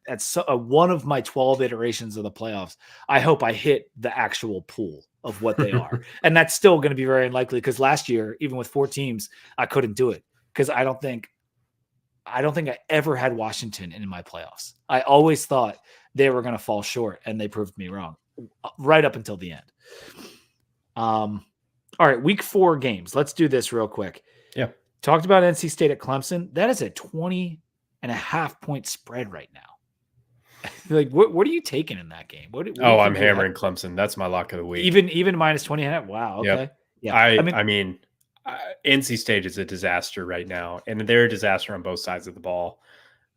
at one of my 12 iterations of the playoffs, I hope I hit the actual pool of what they are. And that's still going to be very unlikely because last year, even with 4 teams, I couldn't do it because I don't think I ever had Washington in my playoffs. I always thought they were going to fall short, and they proved me wrong right up until the end. All right, week 4 games. Let's do this real quick. Yeah. Talked about NC State at Clemson. That is a 20.5 point spread right now. Like, what are you taking in that game? I'm hammering Clemson. That's my lock of the week. Even minus 20.5. Wow. Okay. Yep. Yeah. I mean, NC State is a disaster right now, and they're a disaster on both sides of the ball.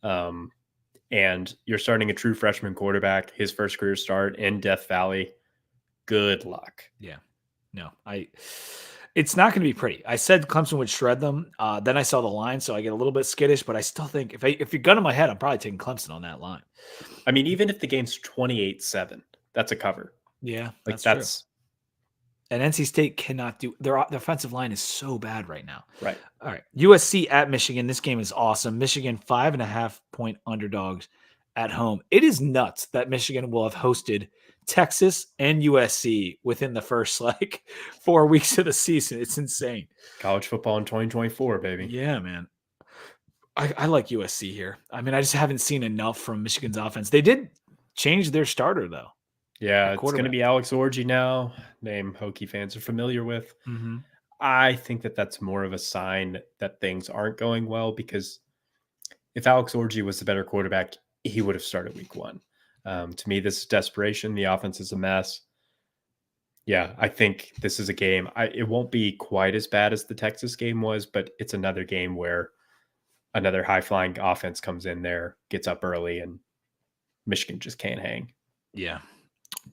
And you're starting a true freshman quarterback, his first career start in Death Valley. Good luck. Yeah. No, it's not going to be pretty. I said Clemson would shred them. Then I saw the line, so I get a little bit skittish. But I still think if you're gun in my head, I'm probably taking Clemson on that line. I mean, even if the game's 28-7, that's a cover. Yeah, Like true. And NC State cannot do their offensive line is so bad right now. right. All right, USC at Michigan. This game is awesome. Michigan 5.5-point underdogs at home. It is nuts that Michigan will have hosted Texas and USC within the first 4 weeks of the season. It's insane. College football in 2024, baby. Yeah, man. I like USC here. I mean, I just haven't seen enough from Michigan's offense. They did change their starter, though. Yeah, it's going to be Alex Orji now, name Hokie fans are familiar with. Mm-hmm. I think that that's more of a sign that things aren't going well, because if Alex Orji was the better quarterback, he would have started week 1. To me, this is desperation. The offense is a mess. Yeah, I think this is a game. It won't be quite as bad as the Texas game was, but it's another game where another high-flying offense comes in there, gets up early, and Michigan just can't hang. Yeah.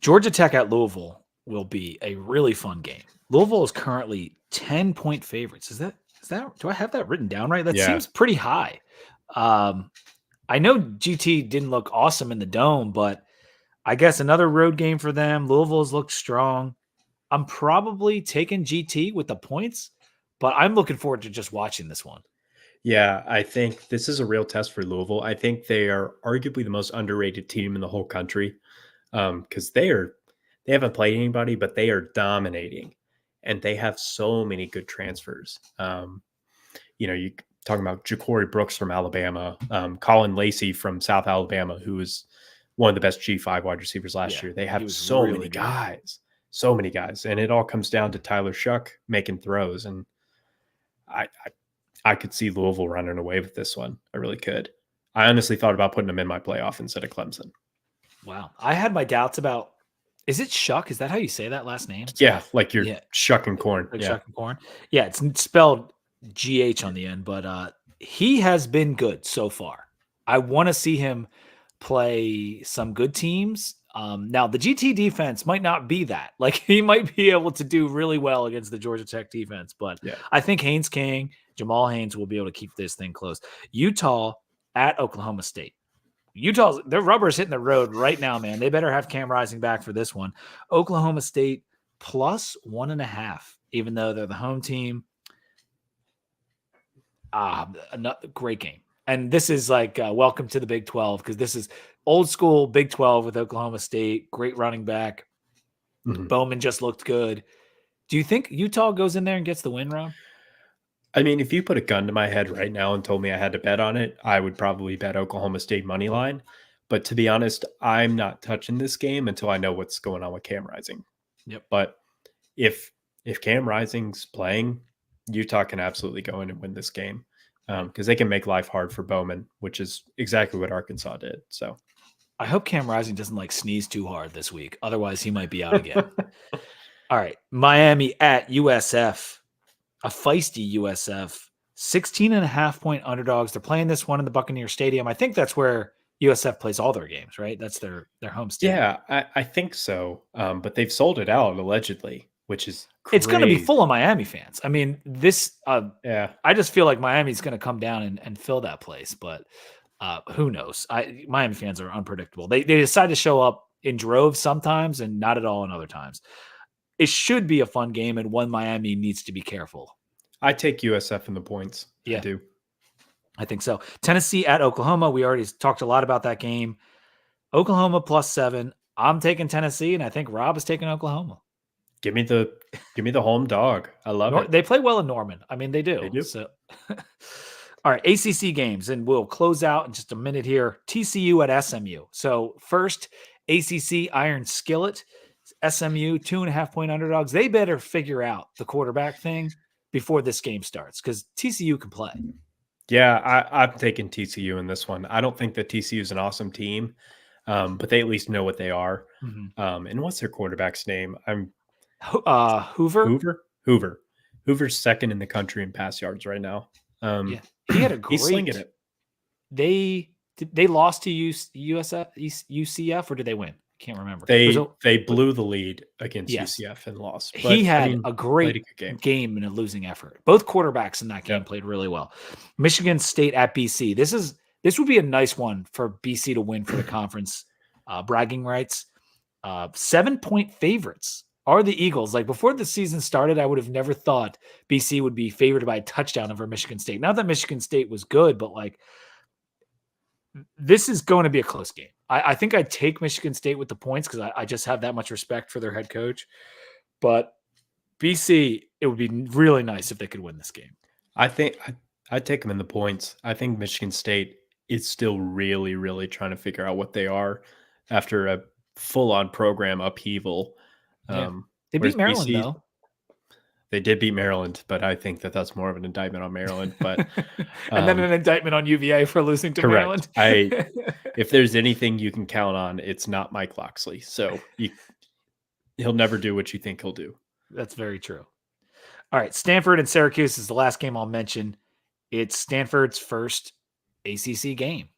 Georgia Tech at Louisville will be a really fun game. Louisville is currently 10-point favorites. Is that do I have that written down right? That seems pretty high. I know GT didn't look awesome in the Dome, but I guess another road game for them. Louisville's looked strong. I'm probably taking GT with the points, but I'm looking forward to just watching this one. Yeah, I think this is a real test for Louisville. I think they are arguably the most underrated team in the whole country, because they haven't played anybody, but they are dominating, and they have so many good transfers. You talking about Ja'Cory Brooks from Alabama, Colin Lacey from South Alabama, who was one of the best G5 wide receivers last year. They have so many guys, and it all comes down to Tyler Shuck making throws, and I could see Louisville running away with this one. I really could. I honestly thought about putting them in my playoff instead of Clemson. Wow. I had my doubts about, is it Shuck? Is that how you say that last name? Yeah, like you're shucking corn. Like shucking corn. Yeah, it's spelled GH on the end, but he has been good so far. I want to see him play some good teams. Now, the GT defense might not be that. Like, he might be able to do really well against the Georgia Tech defense, but I think Haynes King, Jamal Haynes will be able to keep this thing close. Utah at Oklahoma State. Their rubber's hitting the road right now, man. They better have Cam Rising back for this one. Oklahoma State plus 1.5, even though they're the home team. Another great game. And this is like welcome to the Big 12, because this is old school Big 12 with Oklahoma State. Great running back. Mm-hmm. Bowman just looked good. Do you think Utah goes in there and gets the win, Rob? I mean, if you put a gun to my head right now and told me I had to bet on it, I would probably bet Oklahoma State money line. But to be honest, I'm not touching this game until I know what's going on with Cam Rising. Yep. But if Cam Rising's playing, Utah can absolutely go in and win this game, because they can make life hard for Bowman, which is exactly what Arkansas did. So I hope Cam Rising doesn't sneeze too hard this week. Otherwise, he might be out again. All right. Miami at USF. A feisty USF, 16.5-point underdogs. They're playing this one in the Buccaneer Stadium. I think that's where USF plays all their games, right? That's their home stadium. Yeah, I think so. But they've sold it out allegedly, which is crazy. It's going to be full of Miami fans. I mean, I just feel like Miami's going to come down and fill that place, but who knows? Miami fans are unpredictable. They decide to show up in droves sometimes and not at all in other times. It should be a fun game, and one Miami needs to be careful. I take USF in the points. Yeah. I do. I think so. Tennessee at Oklahoma. We already talked a lot about that game. Oklahoma +7. I'm taking Tennessee, and I think Rob is taking Oklahoma. Give me the home dog. I love it. They play well in Norman. I mean, they do. They do. So, all right, ACC games, and we'll close out in just a minute here. TCU at SMU. So first, ACC Iron Skillet. SMU 2.5-point underdogs. They better figure out the quarterback thing before this game starts, because TCU can play. Yeah, I'm taking TCU in this one. I don't think that TCU is an awesome team, but they at least know what they are. Mm-hmm. And what's their quarterback's name? Hoover. Hoover's second in the country in pass yards right now. He had a great. He's slinging it. They lost to UCF, or did they win? Can't remember. They blew the lead against Yes. UCF and lost. But He had a played a great good game in a losing effort. Both quarterbacks in that game played really well. Michigan State at BC. This would be a nice one for BC to win for the conference bragging rights. 7-point favorites are the Eagles. Like before the season started, I would have never thought BC would be favored by a touchdown over Michigan State. Not that Michigan State was good, but like this is going to be a close game. I think I'd take Michigan State with the points because I just have that much respect for their head coach. But BC, it would be really nice if they could win this game. I think I'd take them in the points. I think Michigan State is still really, really trying to figure out what they are after a full-on program upheaval. They beat Maryland, BC, though. They did beat Maryland, but I think that's more of an indictment on Maryland. But and then an indictment on UVA for losing to Maryland. If there's anything you can count on, it's not Mike Locksley. So he'll never do what you think he'll do. That's very true. All right, Stanford and Syracuse is the last game I'll mention. It's Stanford's first ACC game.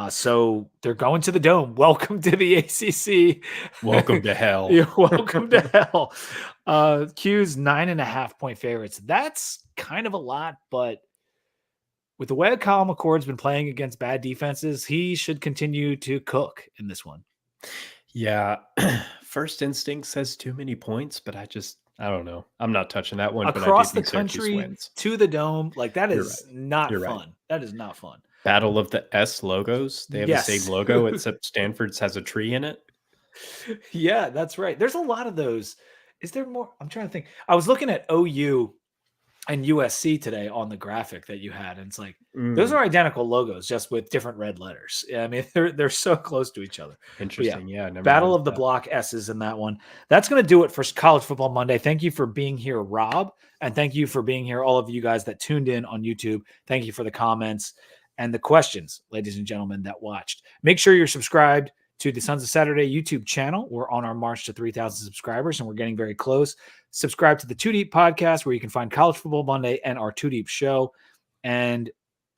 So they're going to the Dome. Welcome to the ACC. Welcome to hell. Welcome to hell. Q's 9.5-point favorites. That's kind of a lot, but with the way Kyle McCord's been playing against bad defenses, he should continue to cook in this one. Yeah. First instinct says too many points, but I don't know. I'm not touching that one. Across the country to the Dome, like that is not fun. Right. That is not fun. Battle of the S logos. They have the same logo, except Stanford's has a tree in it. Yeah, that's right. There's a lot of those. Is there more? I'm trying to think. I was looking at OU and USC today on the graphic that you had, and it's like those are identical logos, just with different red letters. I mean, they're so close to each other. Interesting. Yeah. Battle of the Block S's in that one. That's going to do it for College Football Monday. Thank you for being here, Rob, and thank you for being here, all of you guys that tuned in on YouTube. Thank you for the comments and the questions, ladies and gentlemen, that watched. Make sure you're subscribed to the Sons of Saturday YouTube channel. We're on our march to 3,000 subscribers, and we're getting very close. Subscribe to the Two Deep podcast, where you can find College Football Monday and our Two Deep show. And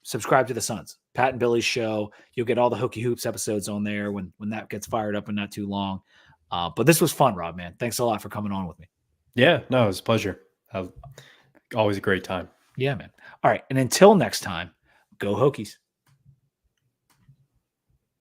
subscribe to the Sons, Pat and Billy's show. You'll get all the Hokie Hoops episodes on there when that gets fired up in not too long. But this was fun, Rob, man. Thanks a lot for coming on with me. Yeah, no, it was a pleasure. Always a great time. Yeah, man. All right. And until next time, go Hokies.